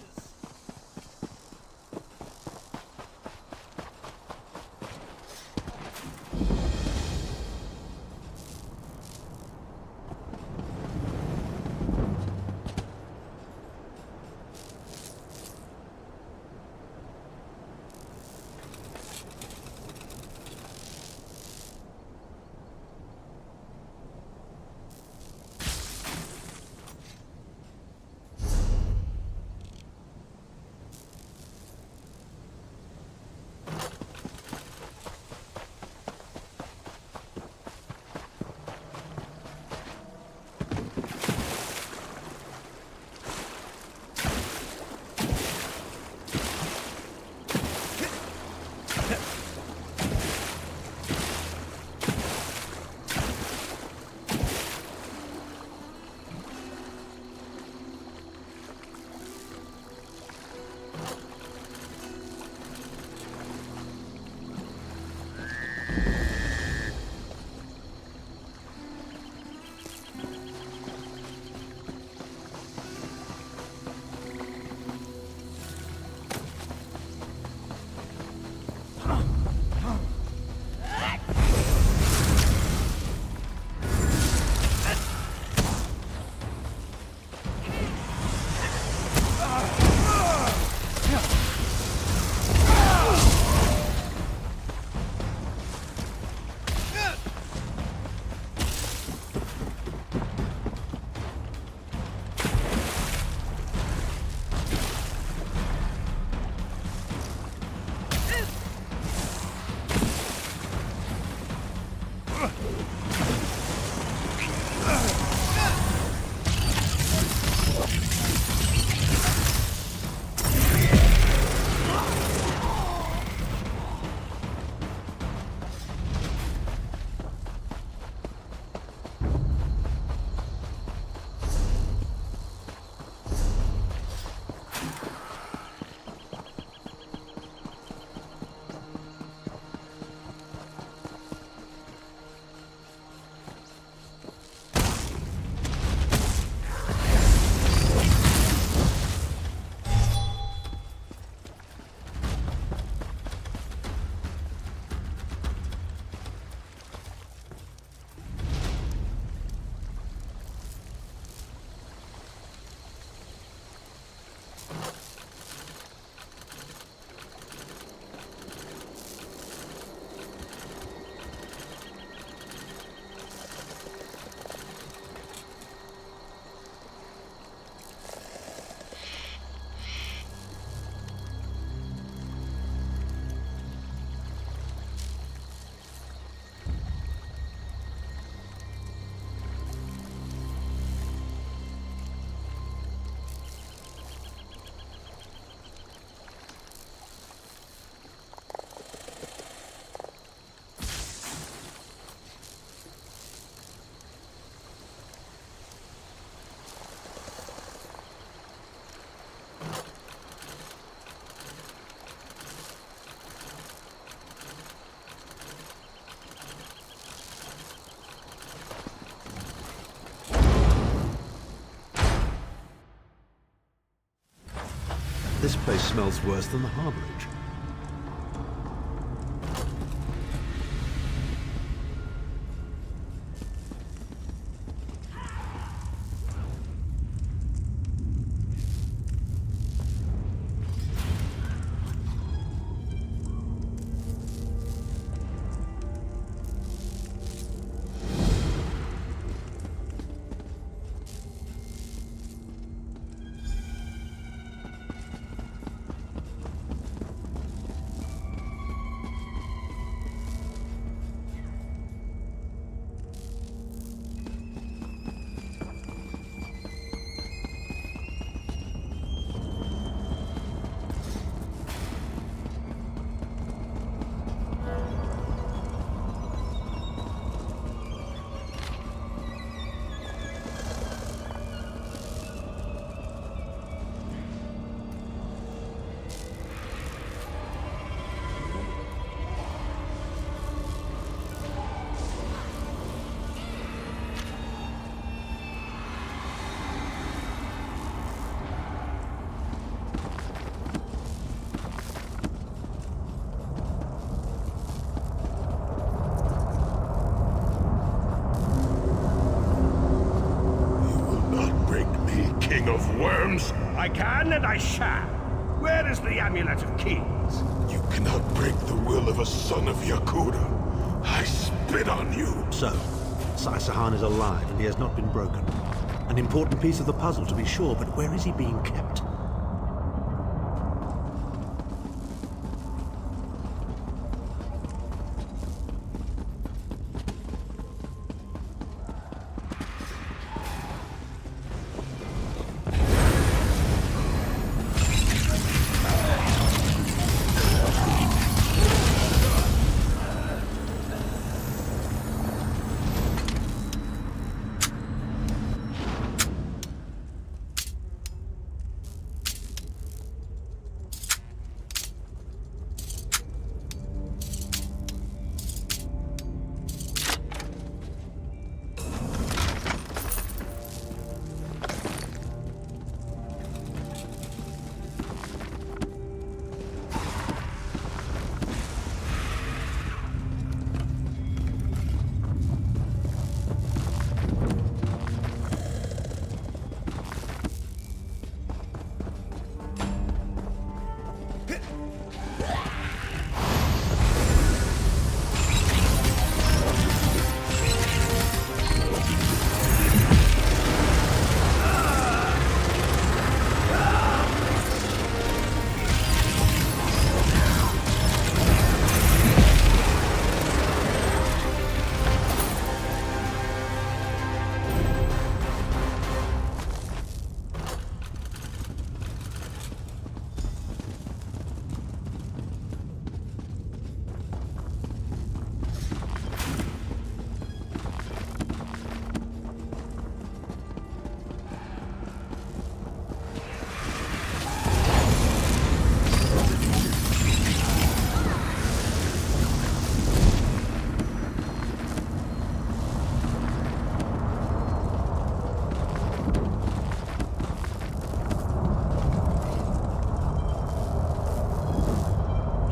This place smells worse than the harborage. I shall. Where is the Amulet of Kings? You cannot break the will of a son of Yakura. I spit on you. So, Sai-Sahan is alive and he has not been broken. An important piece of the puzzle, to be sure, but where is he being kept?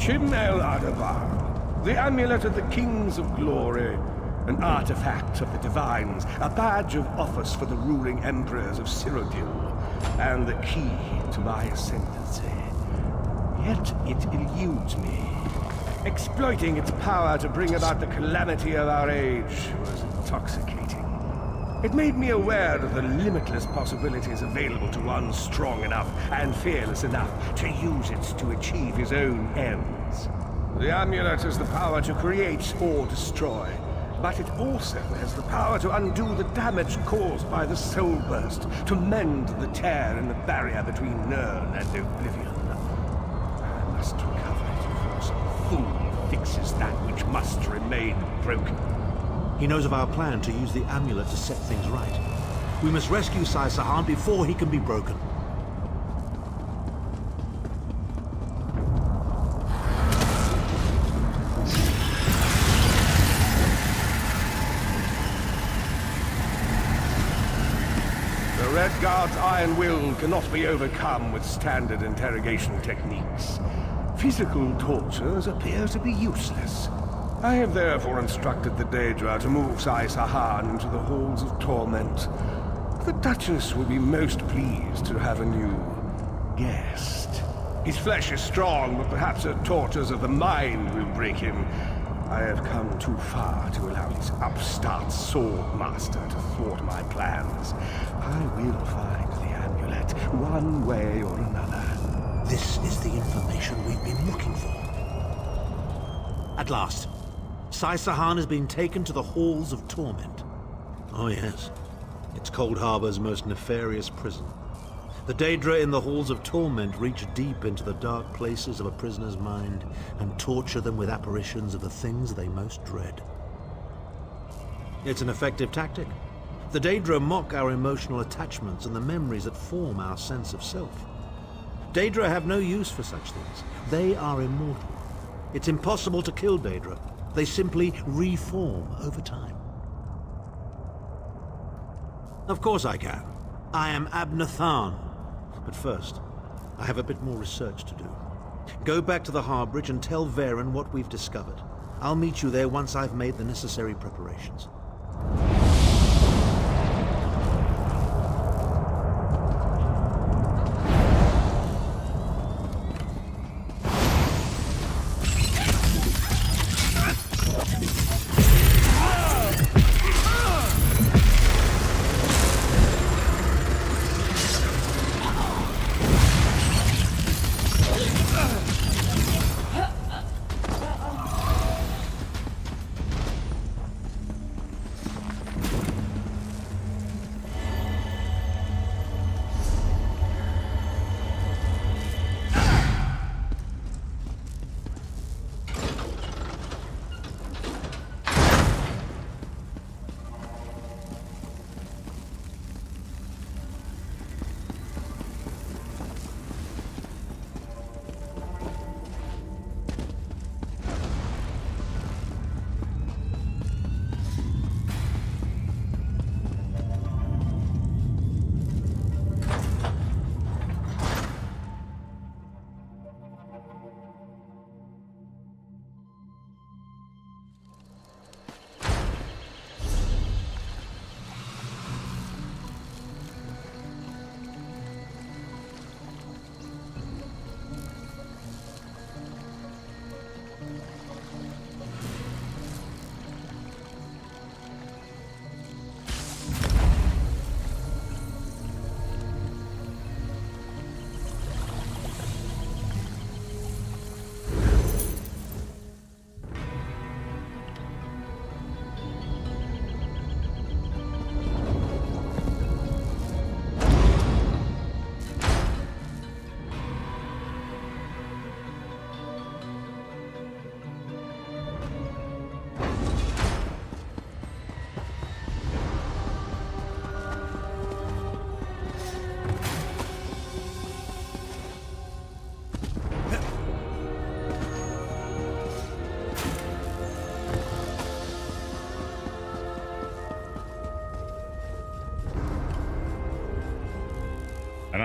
Chimnel Adabar, the Amulet of the Kings of Glory, an artifact of the Divines, a badge of office for the ruling emperors of Cyrodiil, and the key to my ascendancy. Yet it eludes me. Exploiting its power to bring about the calamity of our age was intoxicating. It made me aware of the limitless possibilities available to one strong enough and fearless enough to use it to achieve his own ends. The amulet has the power to create or destroy, but it also has the power to undo the damage caused by the soul burst, to mend the tear in the barrier between Nirn and Oblivion. I must recover it before some fool fixes that which must remain broken. He knows of our plan to use the amulet to set things right. We must rescue Sai-Sahan before he can be broken. The Red Guard's iron will cannot be overcome with standard interrogation techniques. Physical tortures appear to be useless. I have therefore instructed the Daedra to move Sai-Sahan into the Halls of Torment. The Duchess will be most pleased to have a new guest. His flesh is strong, but perhaps her tortures of the mind will break him. I have come too far to allow this upstart sword master to thwart my plans. I will find the amulet, one way or another. This is the information we've been looking for. At last, Sai-Sahan has been taken to the Halls of Torment. Oh yes, it's Cold Harbor's most nefarious prison. The Daedra in the Halls of Torment reach deep into the dark places of a prisoner's mind and torture them with apparitions of the things they most dread. It's an effective tactic. The Daedra mock our emotional attachments and the memories that form our sense of self. Daedra have no use for such things. They are immortal. It's impossible to kill Daedra. They simply reform over time. Of course I can. I am Abner Tharn. But first, I have a bit more research to do. Go back to the Harbridge and tell Varen what we've discovered. I'll meet you there once I've made the necessary preparations.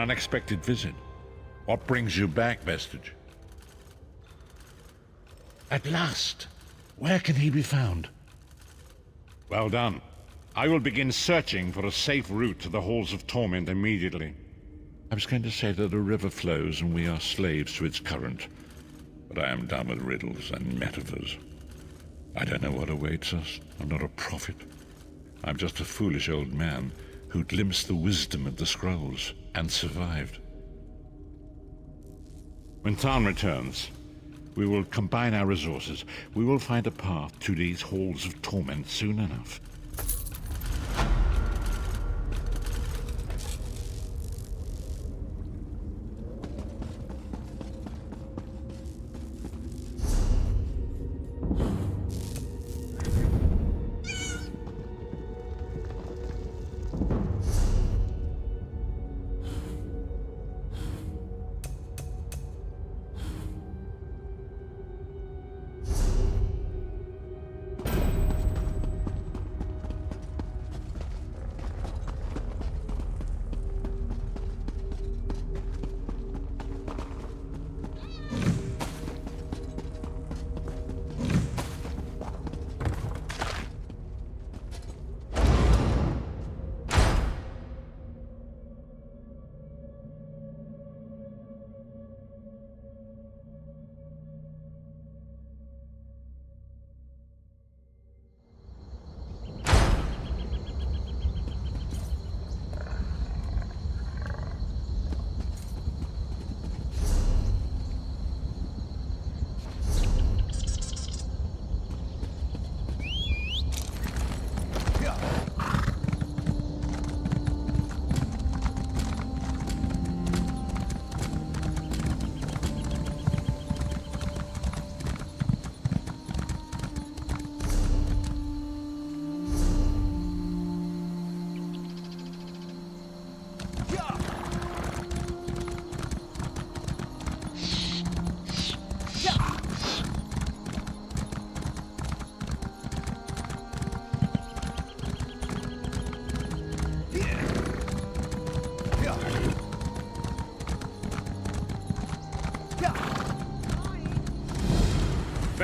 unexpected visit. What brings you back, Vestige? At last! Where can he be found? Well done. I will begin searching for a safe route to the Halls of Torment immediately. I was going to say that a river flows and we are slaves to its current, but I am done with riddles and metaphors. I don't know what awaits us. I'm not a prophet. I'm just a foolish old man who glimpsed the wisdom of the scrolls and survived. When Tarn returns, we will combine our resources. We will find a path to these Halls of Torment soon enough.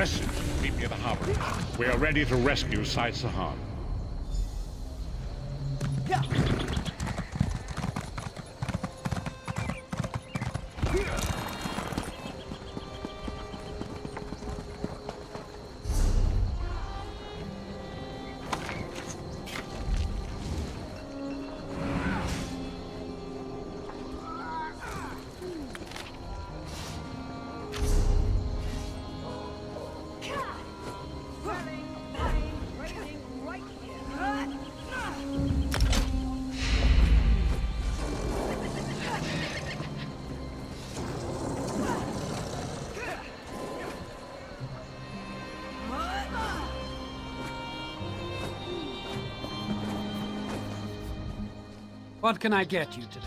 Vestige, meet me at the harbor. We are ready to rescue Sai Sahan. What can I get you today?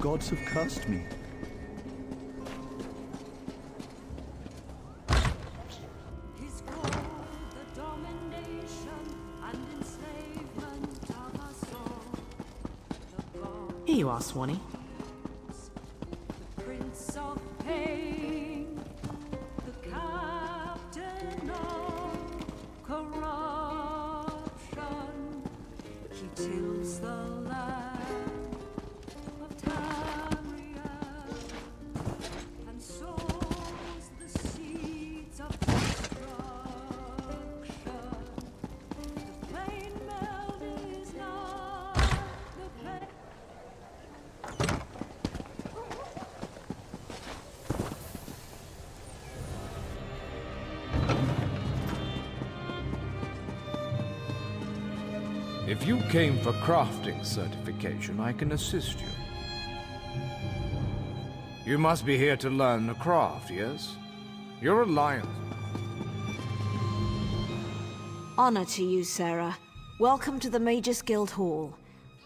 gods have cursed me. Here you are, Swanee. Prince of Pain, the captain of corruption. He tills the land of Tamriel and sows the seeds of destruction. The plain meld is not the plain. If you came for crafting certification, I can assist you. You must be here to learn the craft, yes? Your alliance. Honor to you, Sarah. Welcome to the Magus Guild Hall.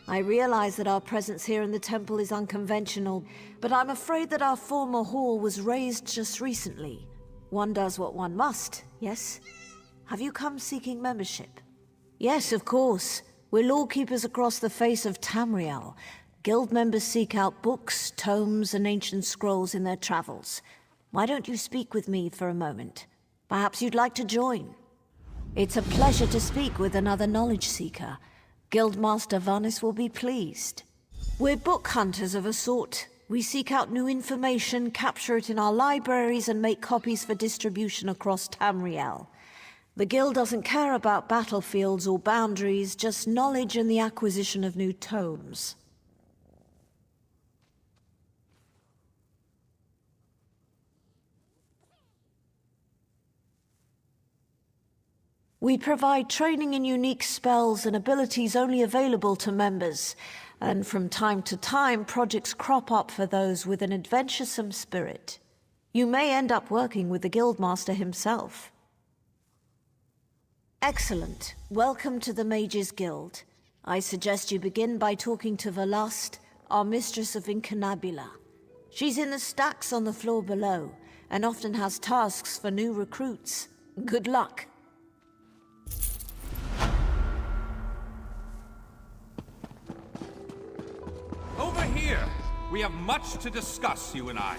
I realize that our presence here in the temple is unconventional, but I'm afraid that our former hall was razed just recently. One does what one must, yes? Have you come seeking membership? Yes, of course. We're lawkeepers across the face of Tamriel. Guild members seek out books, tomes, and ancient scrolls in their travels. Why don't you speak with me for a moment? Perhaps you'd like to join. It's a pleasure to speak with another knowledge seeker. Guildmaster Vanis will be pleased. We're book hunters of a sort. We seek out new information, capture it in our libraries, and make copies for distribution across Tamriel. The Guild doesn't care about battlefields or boundaries, just knowledge and the acquisition of new tomes. We provide training in unique spells and abilities only available to members, and from time to time, projects crop up for those with an adventuresome spirit. You may end up working with the Guildmaster himself. Excellent. Welcome to the Mages Guild. I suggest you begin by talking to Velast, our mistress of Incunabula. She's in the stacks on the floor below, and often has tasks for new recruits. Good luck. Over here! We have much to discuss, you and I.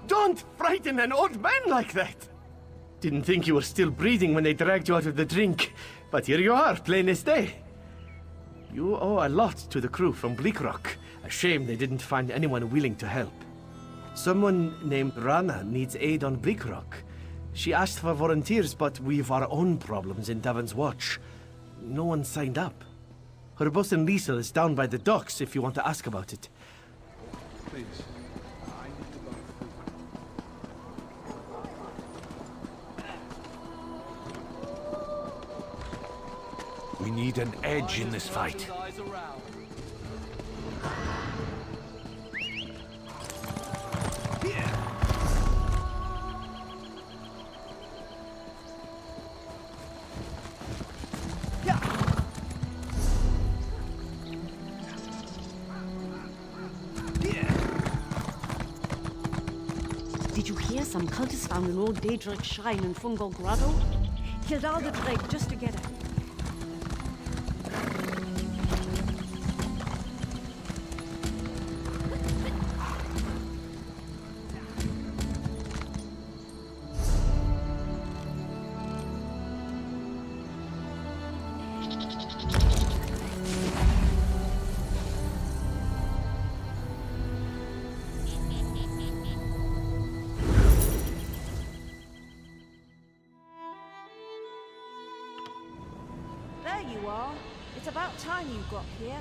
Don't frighten an old man like that! Didn't think you were still breathing when they dragged you out of the drink, but here you are, plain as day. You owe a lot to the crew from Bleakrock. A shame they didn't find anyone willing to help. Someone named Rana needs aid on Bleakrock. She asked for volunteers, but we've our own problems in Davon's Watch. No one signed up. Her boss and Liesel is down by the docks if you want to ask about it. Please. We need an edge in this fight. Did you hear some cultists found an old Daedric shrine in Fungal Grotto? Killed all the Drake just to get it. there you are. It's about time you got here.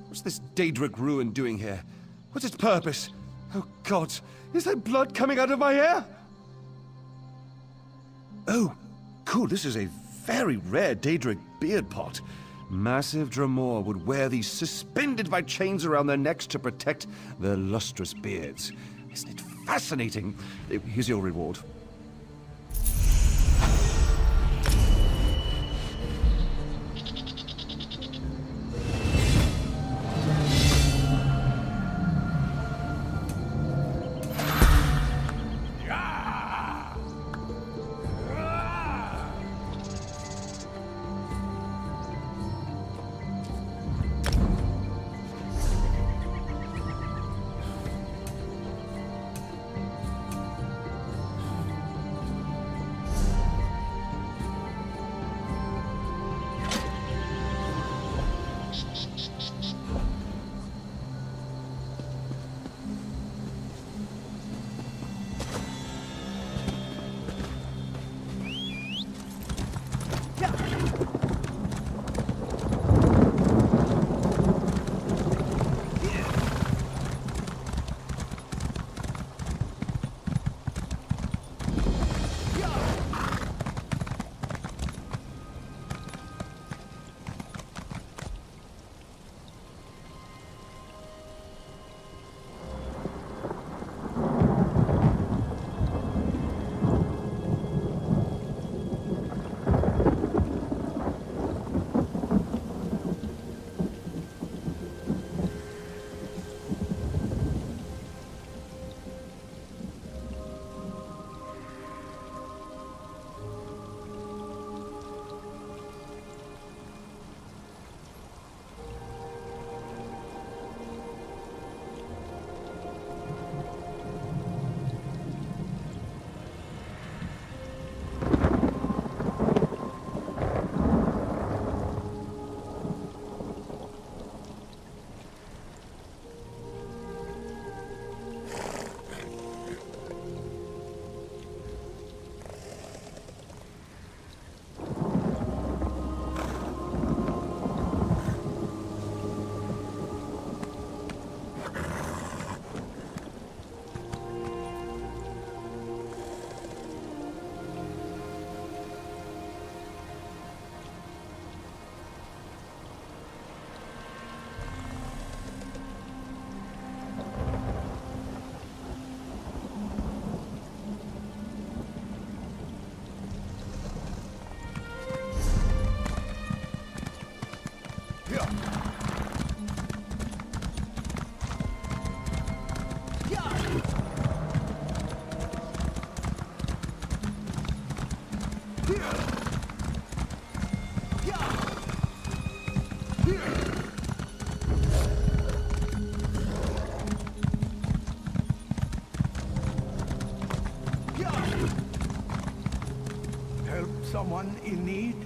What's this Daedric ruin doing here? What's its purpose? Oh God, is there blood coming out of my hair? Oh, cool, this is a very rare Daedric beard pot. Massive Dremor would wear these suspended by chains around their necks to protect their lustrous beards. Isn't it fascinating? Here's your reward. you need?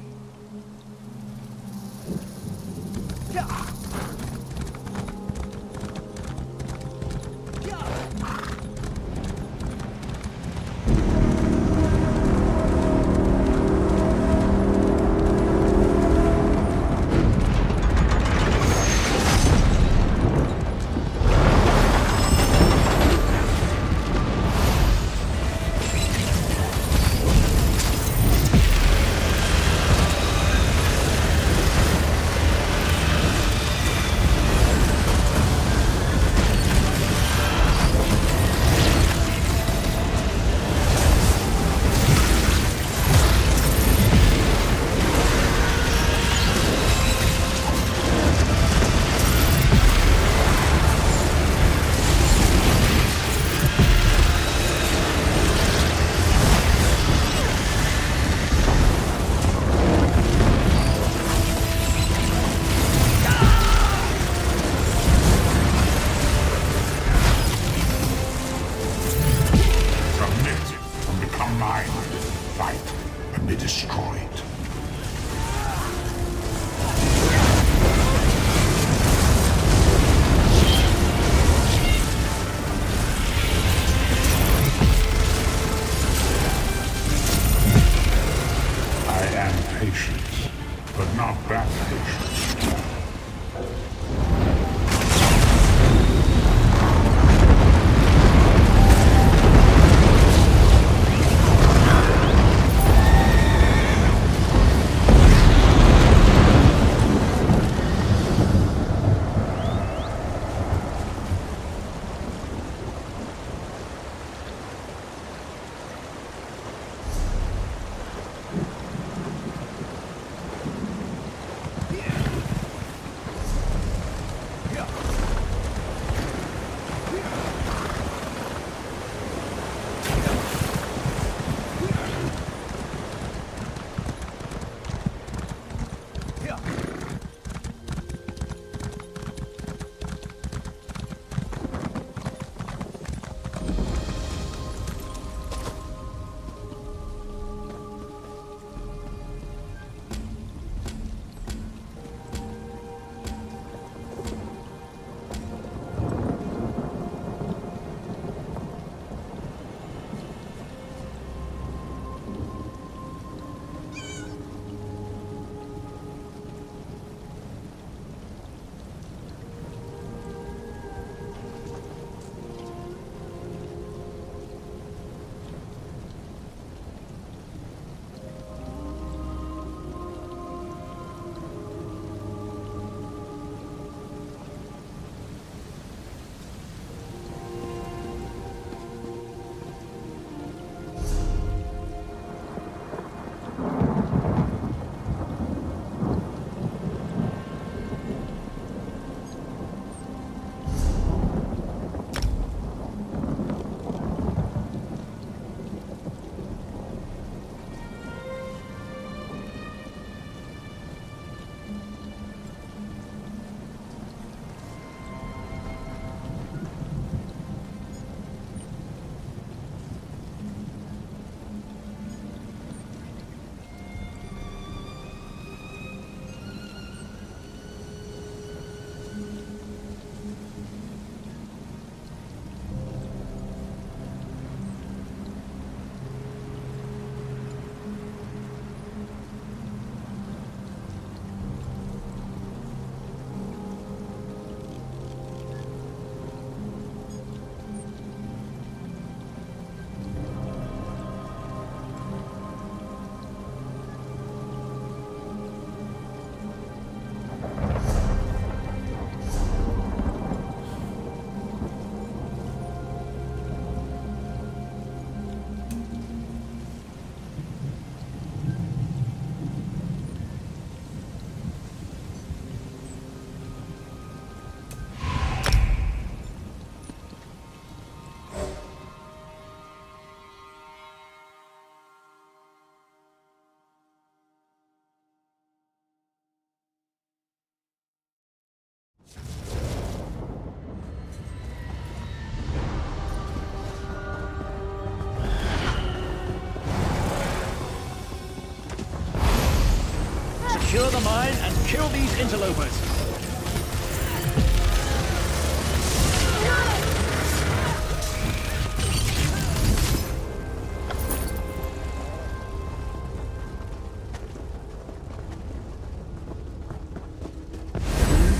the mine and kill these interlopers.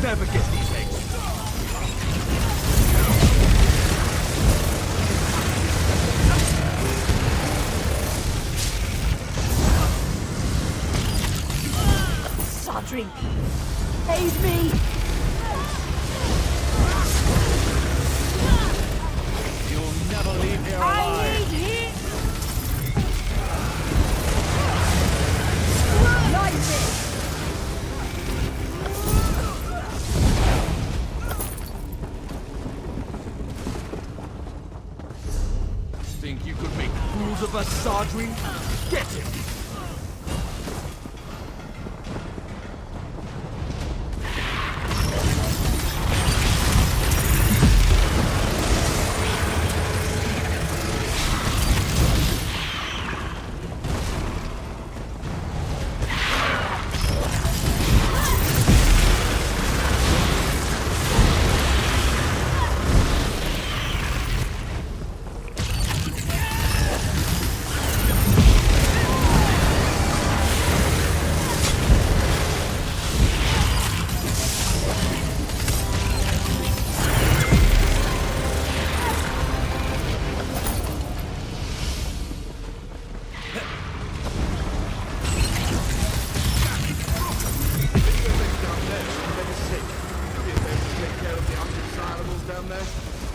Never get these eggs. Sardry, aid me! You'll never leave here alive. I need him! Light it! Think you could make fools of us, Sardry? Get him!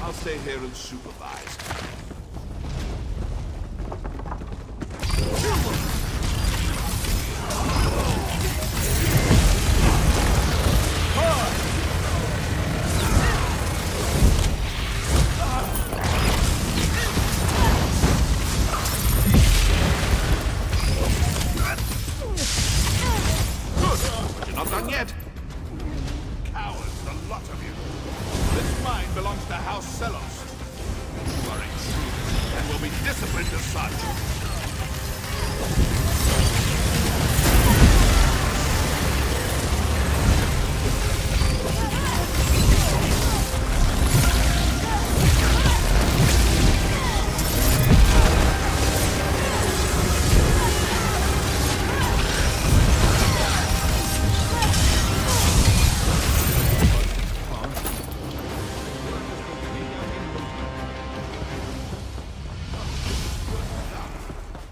I'll stay here and supervise. But you're not done yet. Cowards, the lot of you. This mine belongs to House Selos. You are intruders and will be disciplined as such.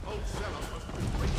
Old Selos must have been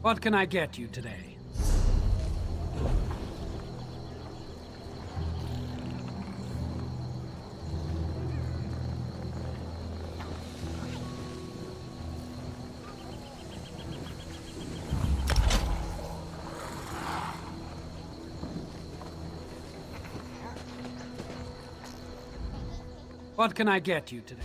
What can I get you today? What can I get you today?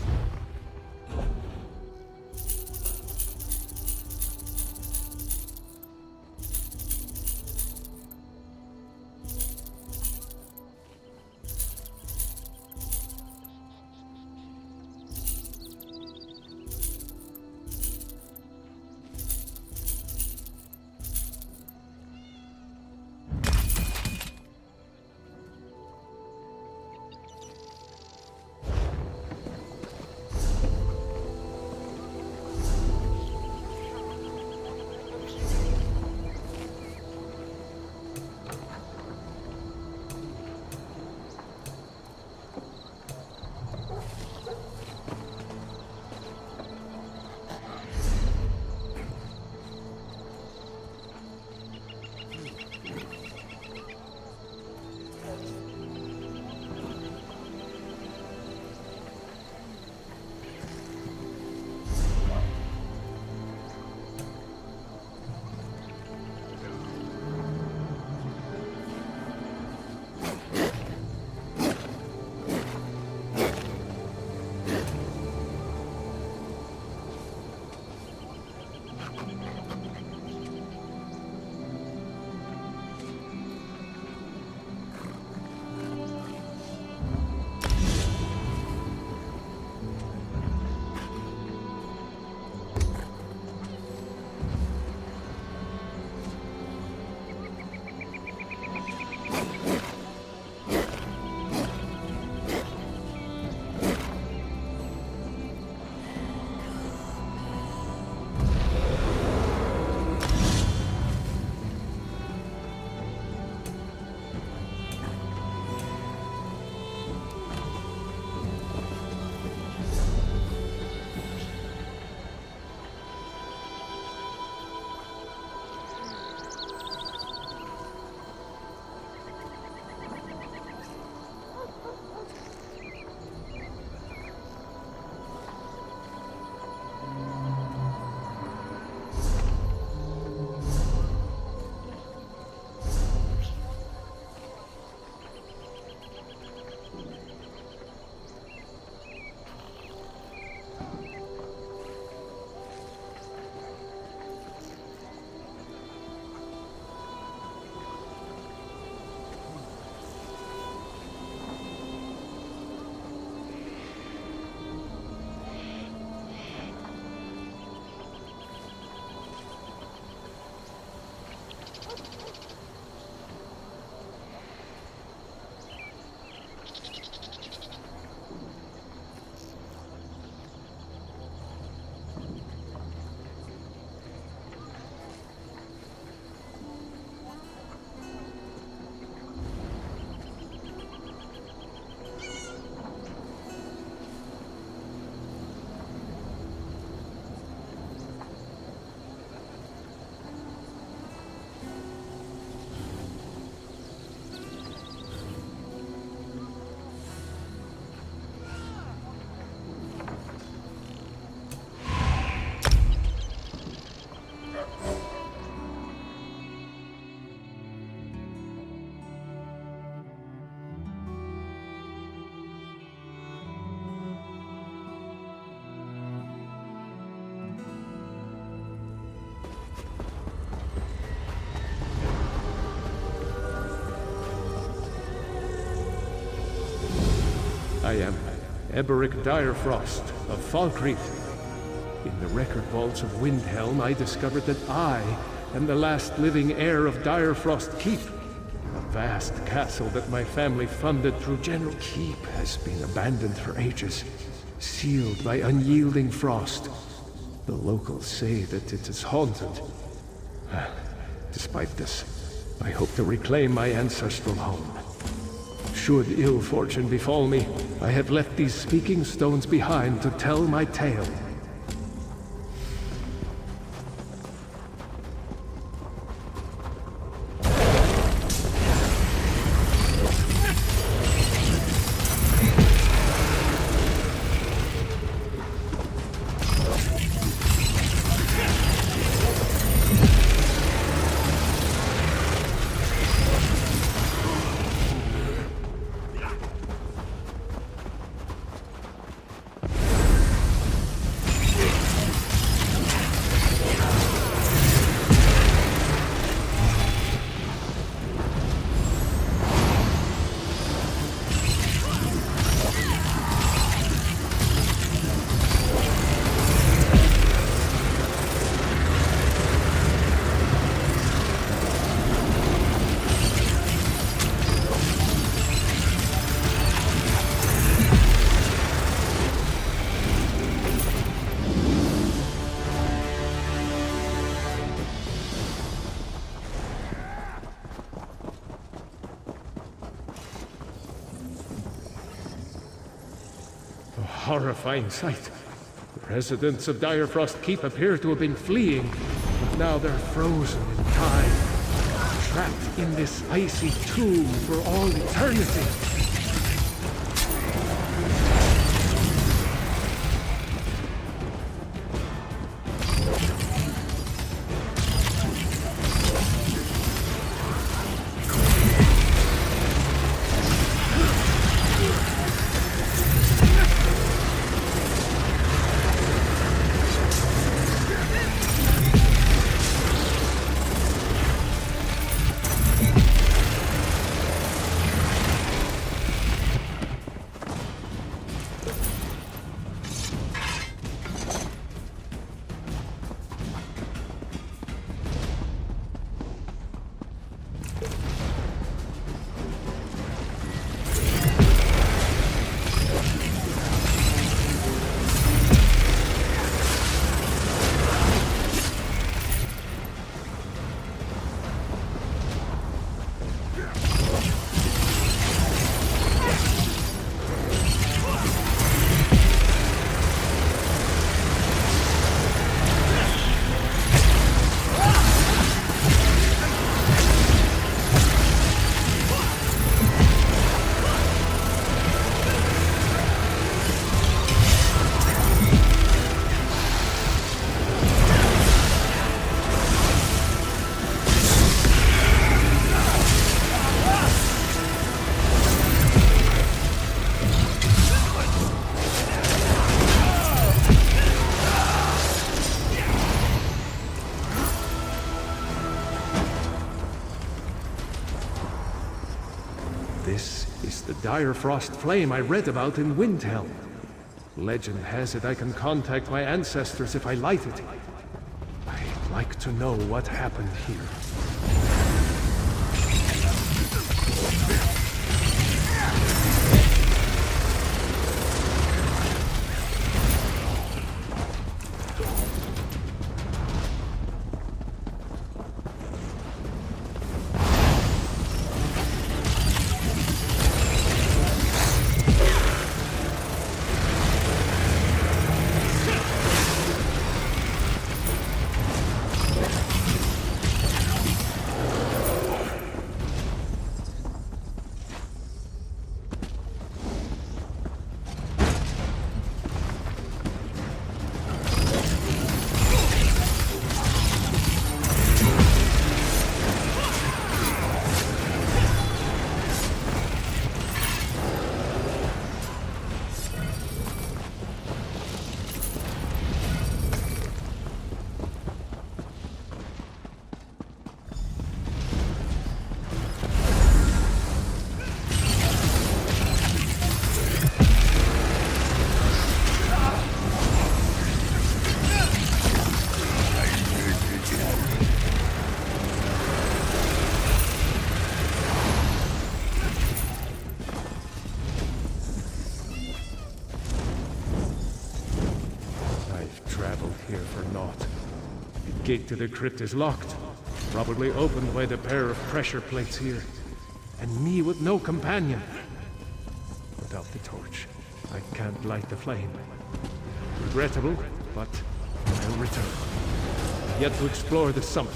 I am Eberic Direfrost of Falkreath. In the record vaults of Windhelm, I discovered that I am the last living heir of Direfrost Keep. A vast castle that my family funded through General Keep has been abandoned for ages, sealed by unyielding frost. The locals say that it is haunted. Despite this, I hope to reclaim my ancestral home. Should ill fortune befall me, I have left these speaking stones behind to tell my tale. horrifying sight. The residents of Direfrost Keep appear to have been fleeing, but now they're frozen in time, trapped in this icy tomb for all eternity. This is the Direfrost flame I read about in Windhelm. Legend has it I can contact my ancestors if I light it. I'd like to know what happened here. Here for naught. The gate to the crypt is locked, probably opened by the pair of pressure plates here. And me with no companion. Without the torch, I can't light the flame. Regrettable, but I'll return. Yet to explore the summit.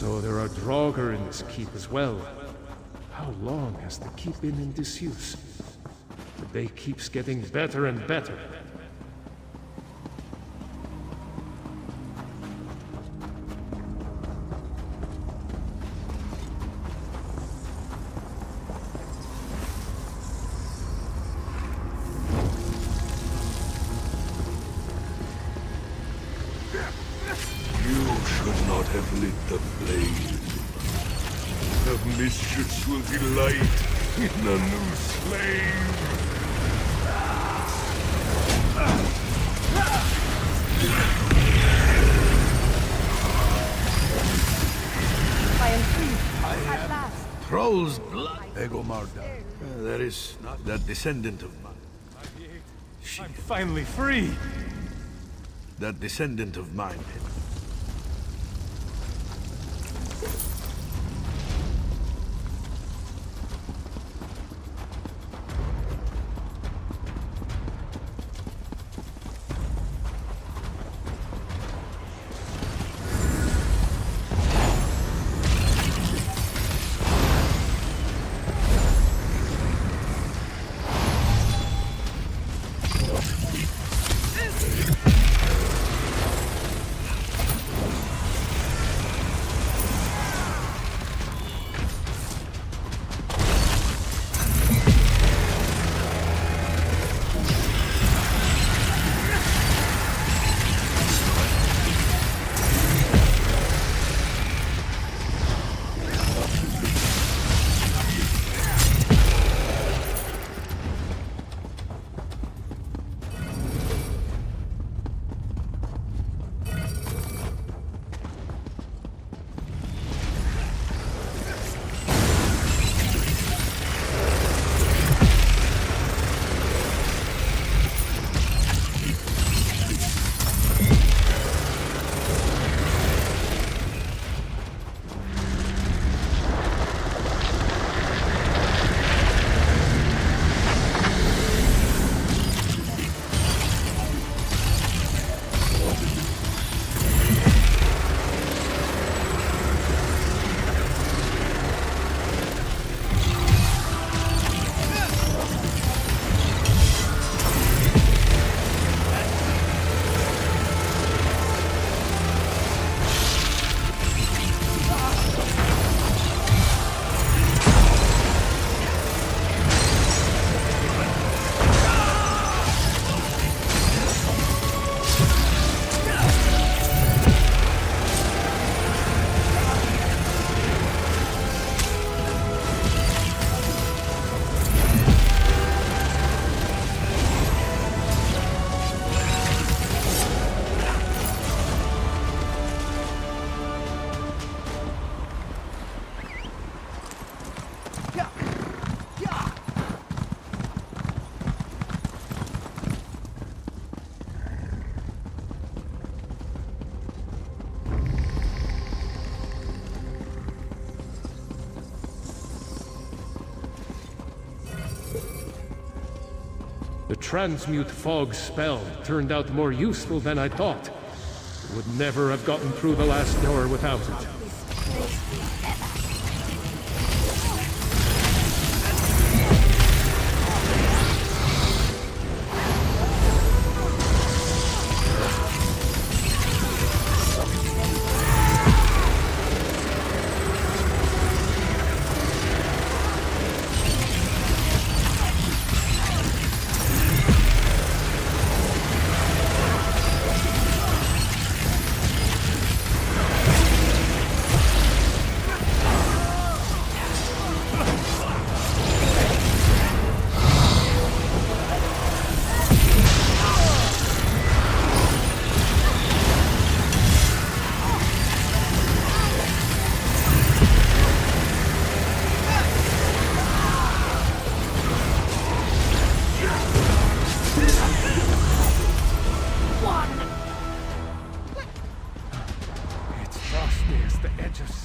So there are Draugr in this keep as well. How long has the keep been in disuse? The day keeps getting better and better. Have lit the blaze. The mistress will delight in a new slave. I am free. At last. Troll's blood. Egomarda. There is not that descendant of mine. I'm finally free. That descendant of mine. The transmute fog spell turned out more useful than I thought. Would never have gotten through the last door without it.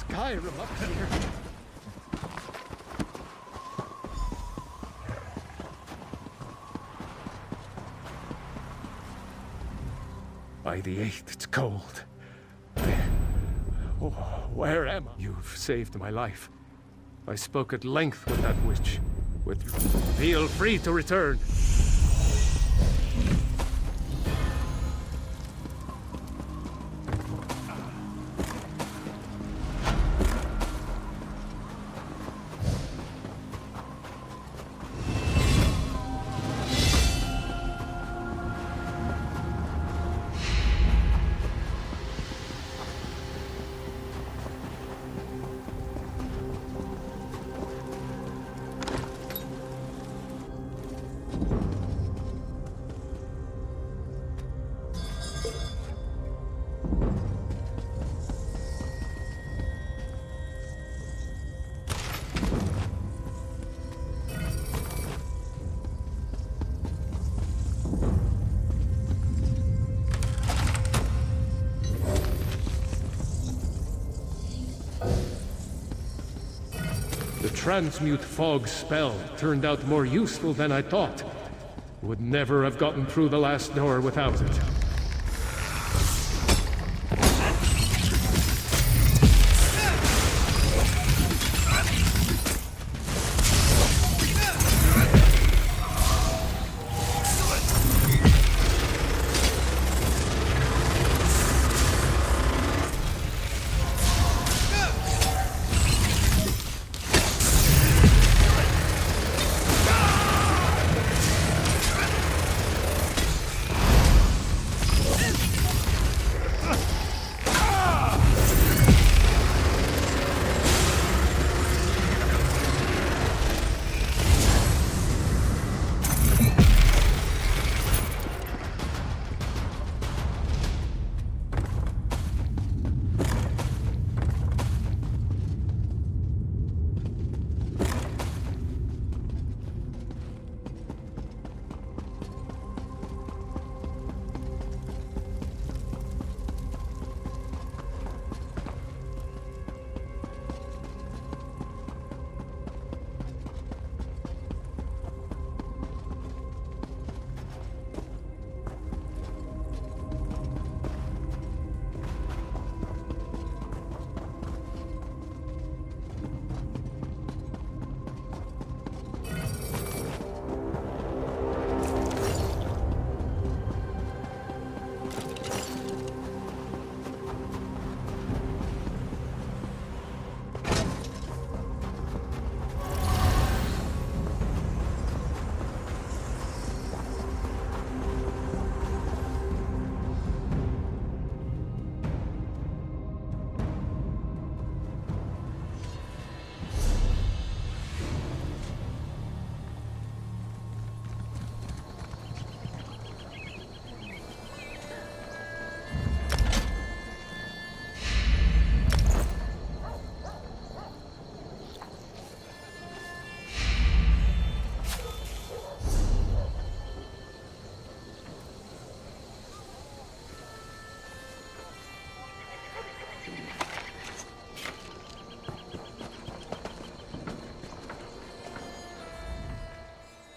Skyrim up here. By the 8th, it's cold. Oh, where am I? You've saved my life. I spoke at length with that witch. Feel free to return. The transmute fog spell turned out more useful than I thought. Would never have gotten through the last door without it.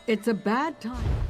It's a bad time.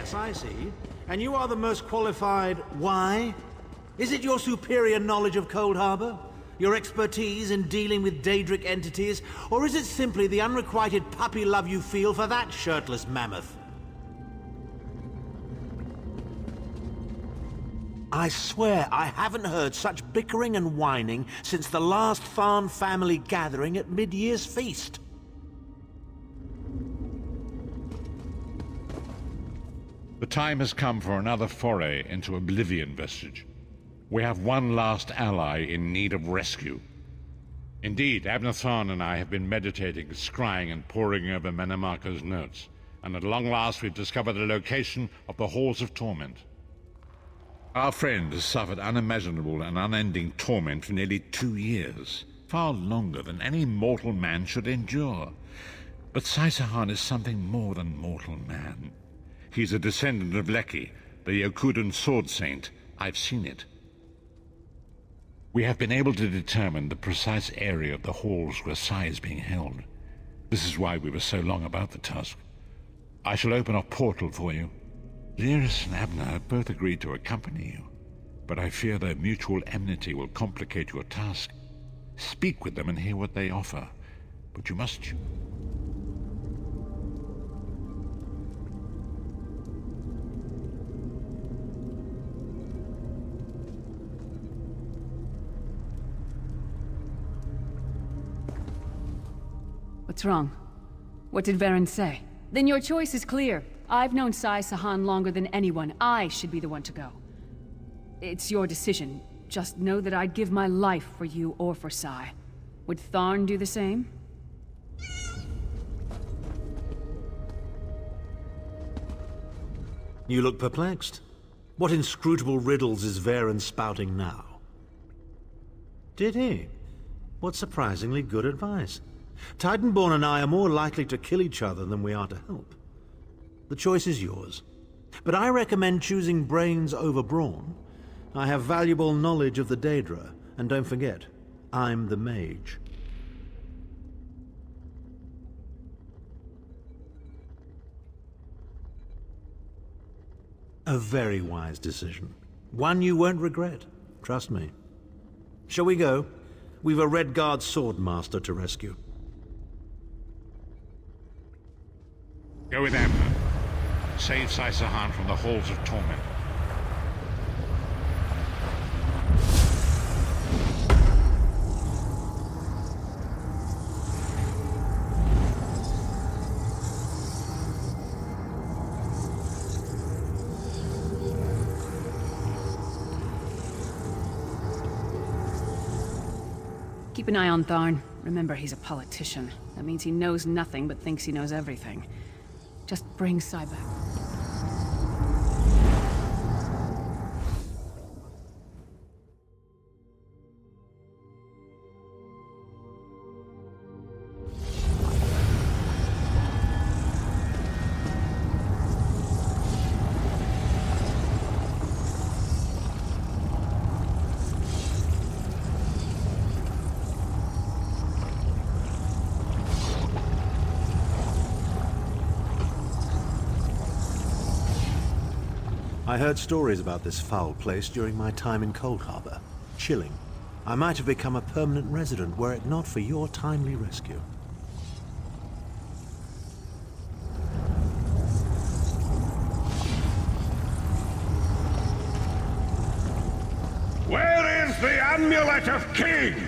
Yes, I see. And you are the most qualified. Why? Is it your superior knowledge of Cold Harbor? Your expertise in dealing with Daedric entities? Or is it simply the unrequited puppy love you feel for that shirtless mammoth? I swear I haven't heard such bickering and whining since the last Tharn family gathering at Mid-Year's Feast. The time has come for another foray into Oblivion Vestige. We have one last ally in need of rescue. Indeed, Abnur Tharn and I have been meditating, scrying, and poring over Mannimarco's notes, and at long last we've discovered the location of the Halls of Torment. Our friend has suffered unimaginable and unending torment for nearly 2 years, far longer than any mortal man should endure. But Saisahan is something more than mortal man. He's a descendant of Leki, the Yokudan sword saint. I've seen it. We have been able to determine the precise area of the halls where Sai is being held. This is why we were so long about the task. I shall open a portal for you. Lyris and Abnur have both agreed to accompany you, but I fear their mutual enmity will complicate your task. Speak with them and hear what they offer, but you must... What's wrong? What did Varen say? Then your choice is clear. I've known Saisahan longer than anyone. I should be the one to go. It's your decision. Just know that I'd give my life for you or for Sai. Would Tharn do the same? You look perplexed. What inscrutable riddles is Varen spouting now? Did he? What surprisingly good advice. Titanborn and I are more likely to kill each other than we are to help. The choice is yours. But I recommend choosing brains over brawn. I have valuable knowledge of the Daedra, and don't forget, I'm the mage. A very wise decision. One you won't regret. Trust me. Shall we go? We've a Redguard swordmaster to rescue. Go with Abnur. Save Saisahan from the Halls of Torment. Keep an eye on Tharn. Remember, he's a politician. That means he knows nothing but thinks he knows everything. Just bring Sai back. I heard stories about this foul place during my time in Cold Harbor. Chilling. I might have become a permanent resident were it not for your timely rescue. Where is the Amulet of Kings?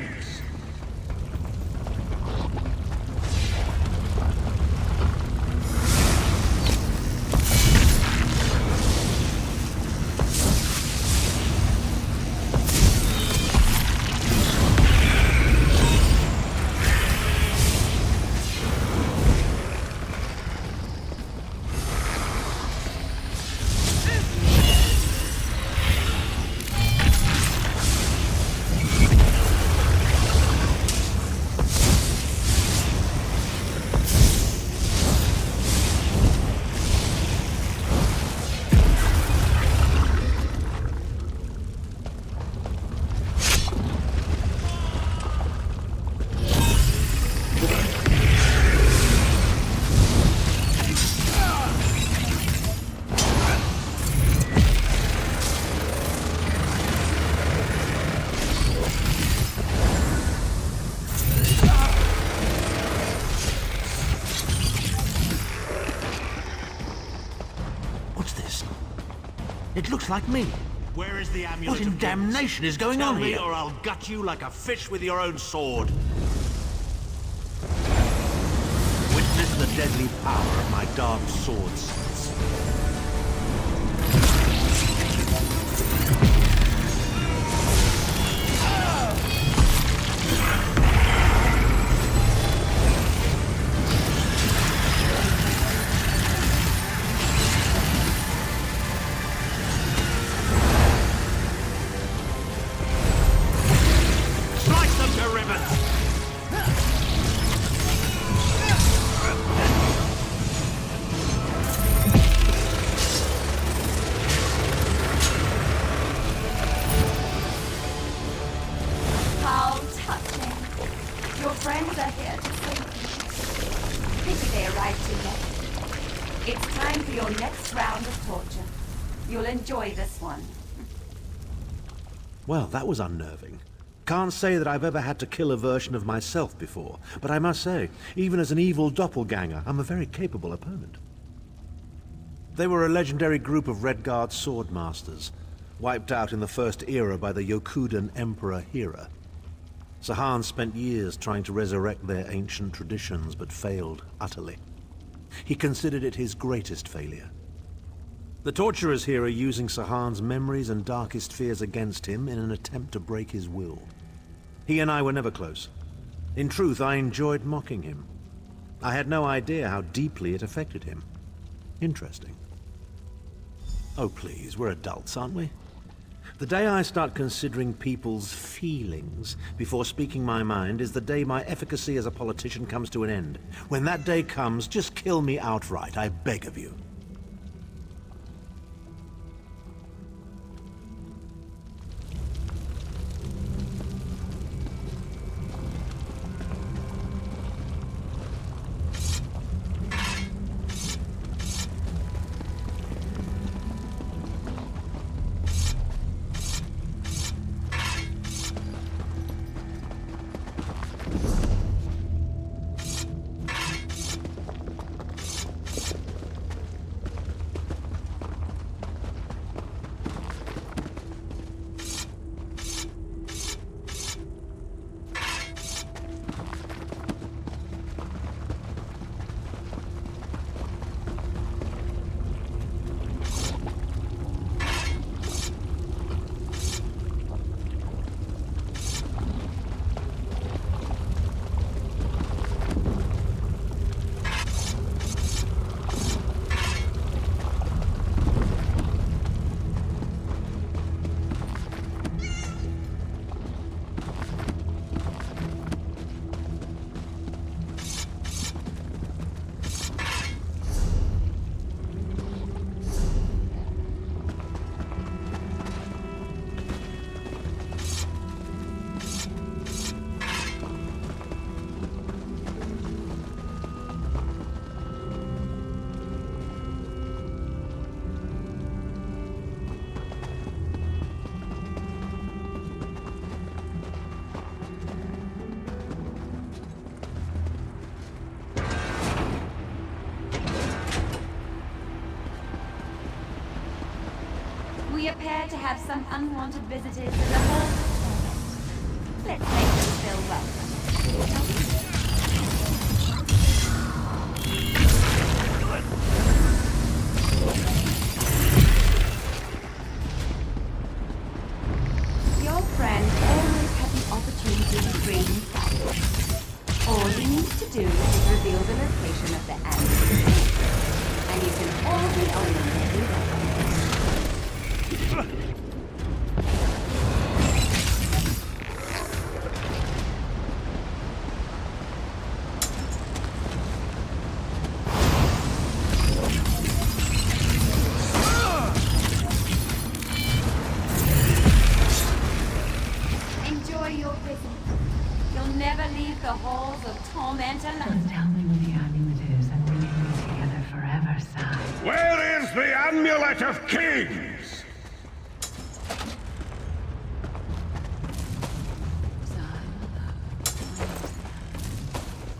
like me. Where is the amulet? What in damnation is going on here? Tell me, or I'll gut you like a fish with your own sword. Witness the deadly power of my dark sword sense. Slice them to ribbons! How touching. Your friends are here to save you. Pity they arrived too late. It's time for your next round of torture. You'll enjoy this one. Well, that was unnerving. Can't say that I've ever had to kill a version of myself before, but I must say, even as an evil doppelganger, I'm a very capable opponent. They were a legendary group of Redguard swordmasters, wiped out in the First Era by the Yokudan Emperor Hira. Sahan spent years trying to resurrect their ancient traditions, but failed utterly. He considered it his greatest failure. The torturers here are using Sahan's memories and darkest fears against him in an attempt to break his will. He and I were never close. In truth, I enjoyed mocking him. I had no idea how deeply it affected him. Interesting. Oh please, we're adults, aren't we? The day I start considering people's feelings before speaking my mind is the day my efficacy as a politician comes to an end. When that day comes, just kill me outright, I beg of you. We appear to have some unwanted visitors in the hall. Let's make them feel welcome. Your friend always had the opportunity to dream fabulous. All he needs to do is reveal the location of the amulet, and you can all be on the merry way. Enjoy your visit. You'll never leave the halls of torment alone. Tell me where the amulet is and bring me together forever, Sai. Where is the Amulet of Kings?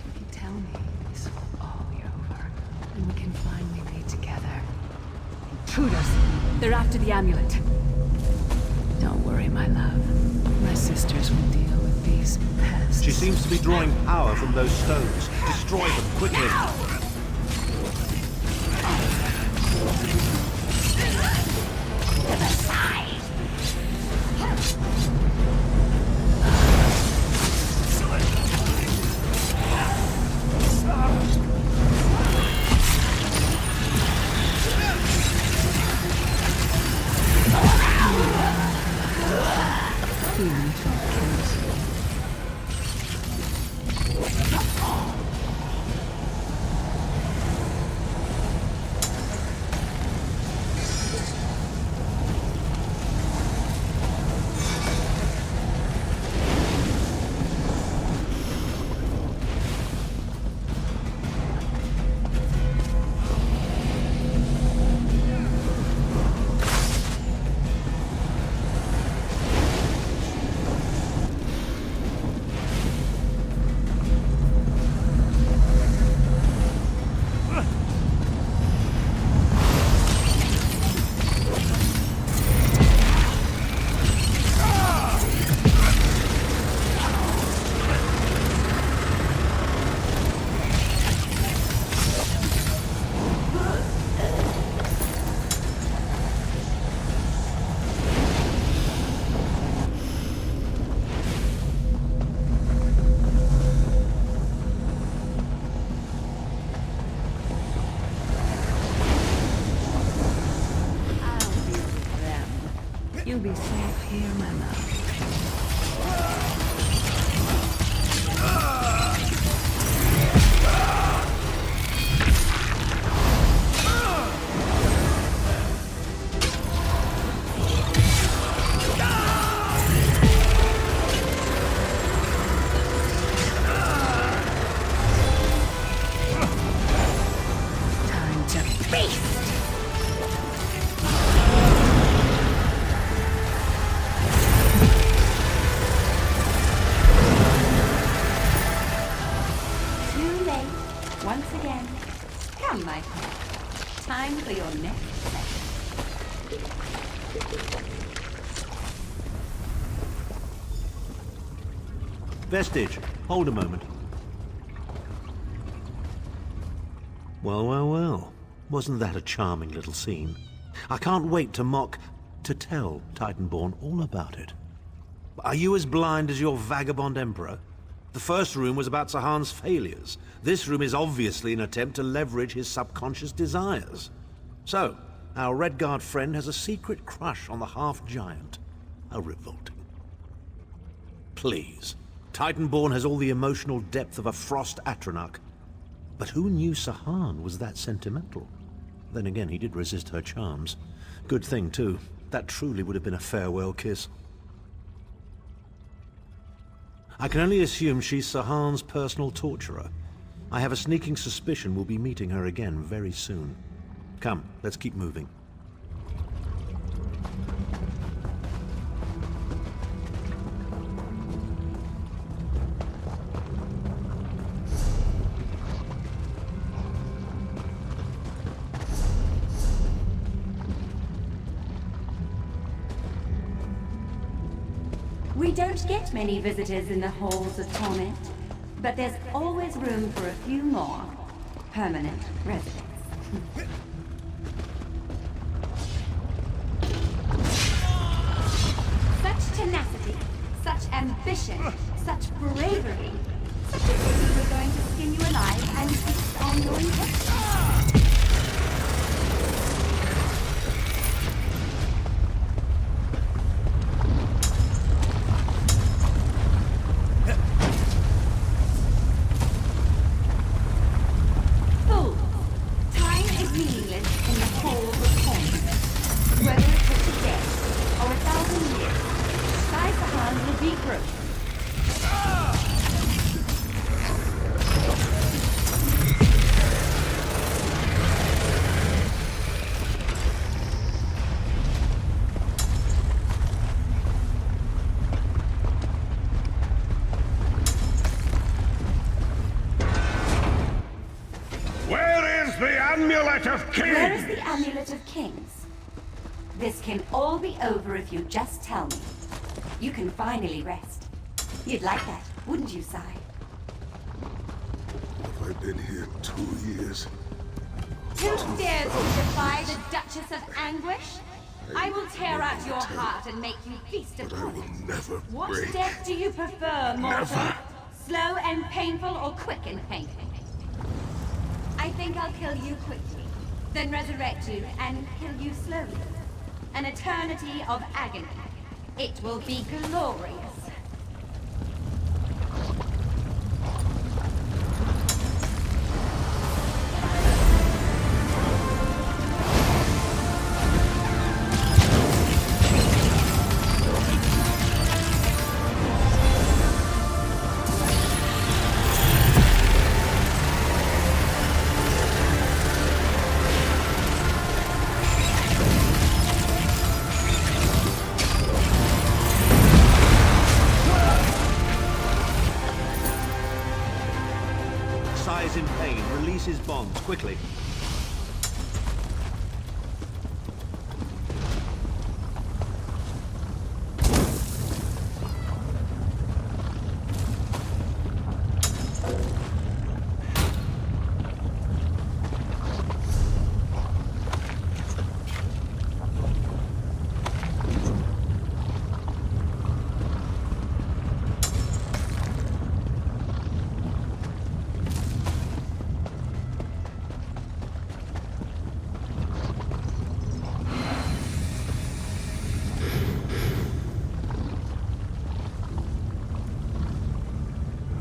You can tell me this will all be over, and we can finally be together. Intruders! They're after the amulet. Don't worry, my love. My sisters will deal with these pests. She seems to be drawing power from those stones. Destroy them quickly. To the side. You'll be safe here, my love. Time to feast! Once again, come, my friend. Time for your next session. Vestige, hold a moment. Well, well, well. Wasn't that a charming little scene? I can't wait to tell Titanborn all about it. Are you as blind as your vagabond emperor? The first room was about Sahan's failures. This room is obviously an attempt to leverage his subconscious desires. So, our Redguard friend has a secret crush on the half-giant. How revolting. Please. Titanborn has all the emotional depth of a Frost Atronach. But who knew Sahan was that sentimental? Then again, he did resist her charms. Good thing, too. That truly would have been a farewell kiss. I can only assume she's Sahan's personal torturer. I have a sneaking suspicion we'll be meeting her again very soon. Come, let's keep moving. We don't get many visitors in the halls of torment, but there's always room for a few more permanent residents. Such tenacity, such ambition, such bravery. Such a person was going to skin you alive and feast on your intestines. Where is the Amulet of Kings? Where is the Amulet of Kings? This can all be over if you just tell me. You can finally rest. You'd like that, wouldn't you, Sai? Have I been here 2 years? Who dares to defy the Duchess of Anguish? I will tear out your heart and make you feast upon it. Never What break. death do you prefer, mortal? Never. Slow and painful or quick and painful? I think I'll kill you quickly, then resurrect you and kill you slowly. An eternity of agony. It will be glorious. Sai is in pain. Release his bonds, quickly.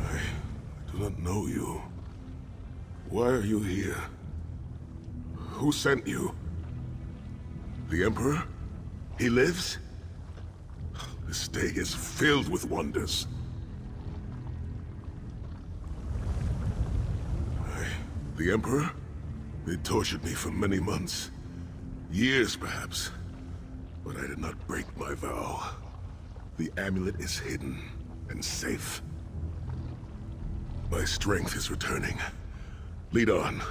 I do not know you. Why are you here? Who sent you? The Emperor? He lives? This day is filled with wonders. The Emperor? They tortured me for many months. Years, perhaps. But I did not break my vow. The amulet is hidden and safe. My strength is returning. Lead on.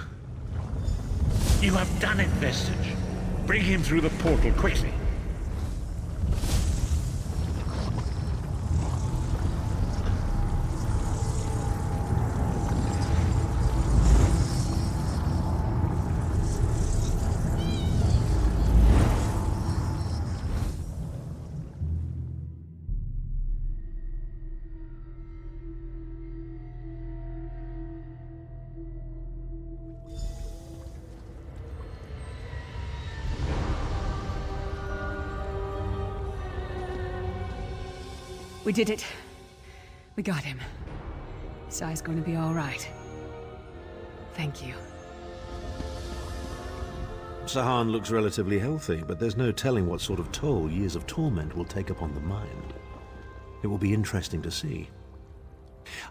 You have done it, Vestige. Bring him through the portal quickly. We did it. We got him. Sai's going to be all right. Thank you. Sahan looks relatively healthy, but there's no telling what sort of toll years of torment will take upon the mind. It will be interesting to see.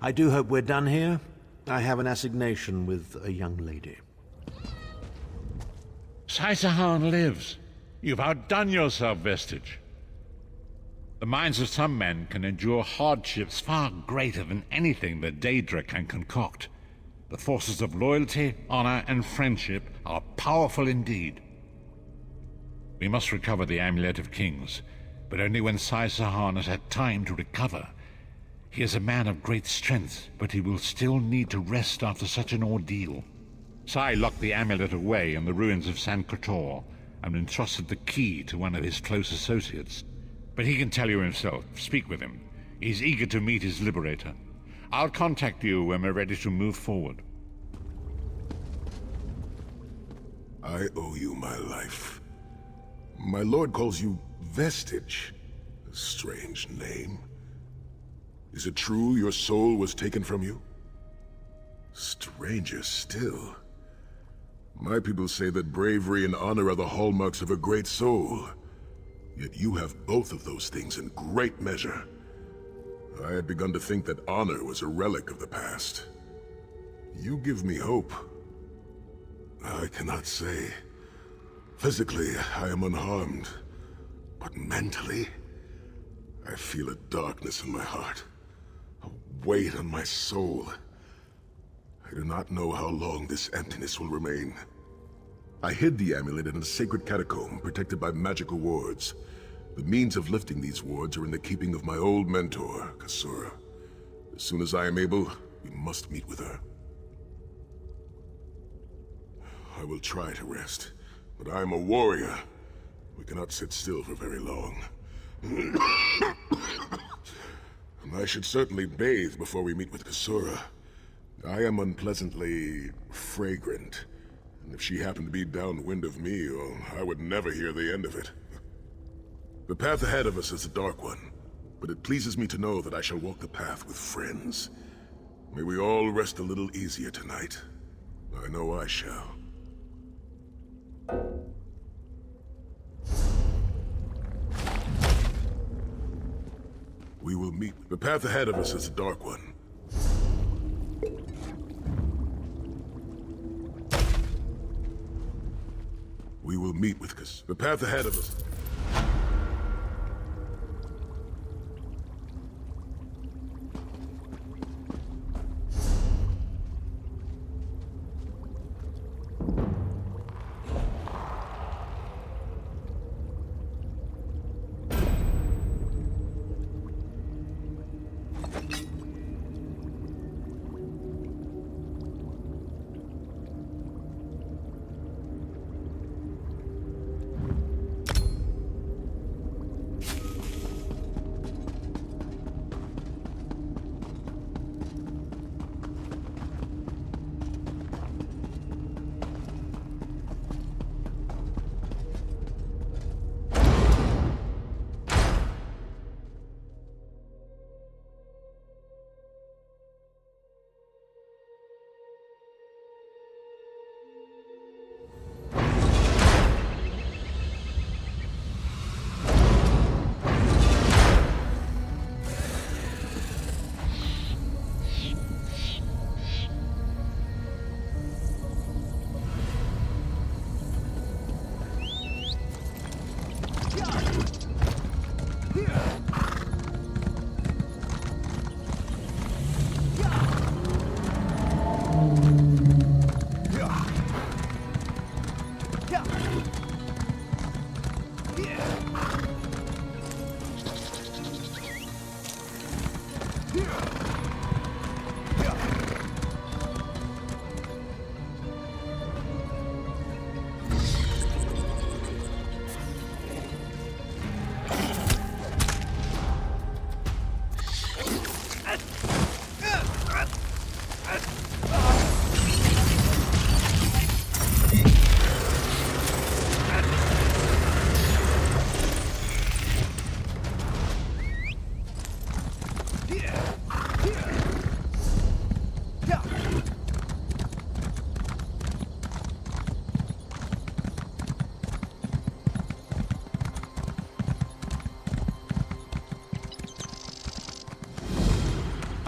I do hope we're done here. I have an assignation with a young lady. Sai Sahan lives. You've outdone yourself, Vestige. The minds of some men can endure hardships far greater than anything that Daedra can concoct. The forces of loyalty, honor, and friendship are powerful indeed. We must recover the Amulet of Kings, but only when Sai Sahan has had time to recover. He is a man of great strength, but he will still need to rest after such an ordeal. Sai locked the amulet away in the ruins of San Krator and entrusted the key to one of his close associates. But he can tell you himself. Speak with him. He's eager to meet his liberator. I'll contact you when we're ready to move forward. I owe you my life. My lord calls you Vestige. A strange name. Is it true your soul was taken from you? Stranger still. My people say that bravery and honor are the hallmarks of a great soul. Yet you have both of those things in great measure. I had begun to think that honor was a relic of the past. You give me hope. I cannot say. Physically, I am unharmed. But mentally, I feel a darkness in my heart. A weight on my soul. I do not know how long this emptiness will remain. I hid the amulet in a sacred catacomb protected by magical wards. The means of lifting these wards are in the keeping of my old mentor, Kasura. As soon as I am able, we must meet with her. I will try to rest, but I am a warrior. We cannot sit still for very long. I should certainly bathe before we meet with Kasura. I am unpleasantly fragrant, and if she happened to be downwind of me, well, I would never hear the end of it. The path ahead of us is a dark one, but it pleases me to know that I shall walk the path with friends. May we all rest a little easier tonight. I know I shall. We will meet. The path ahead of us is a dark one. We will meet with Kas. The path ahead of us.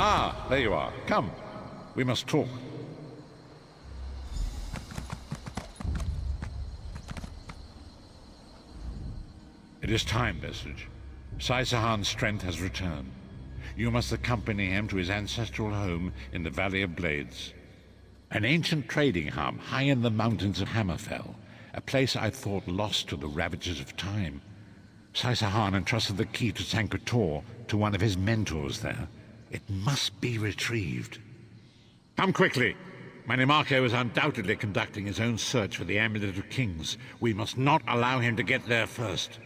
Ah, there you are. Come. We must talk. It is time, Vestige. Sai-Sahan's strength has returned. You must accompany him to his ancestral home in the Valley of Blades. An ancient trading hub high in the mountains of Hammerfell, a place I thought lost to the ravages of time. Sai-Sahan entrusted the key to Sankar-Tor to one of his mentors there. It must be retrieved. Come quickly! Manimarco is undoubtedly conducting his own search for the Amulet of Kings. We must not allow him to get there first.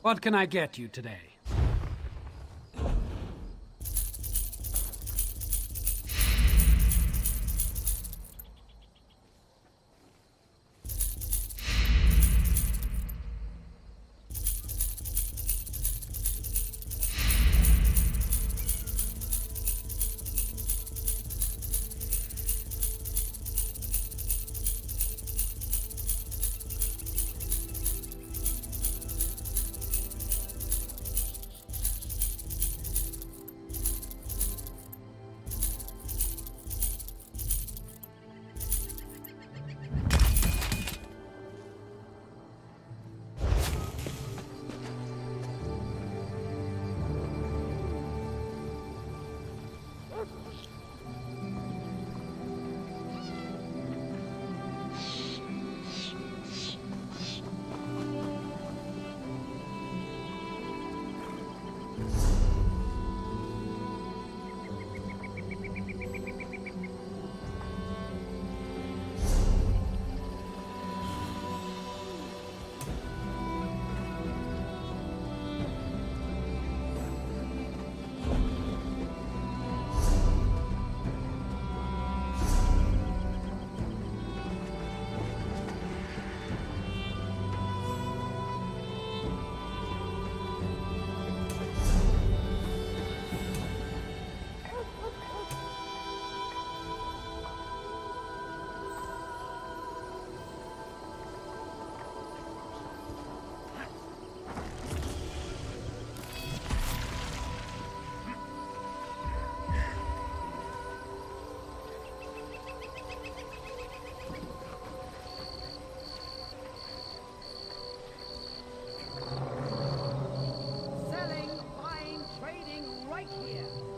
What can I get you today? here.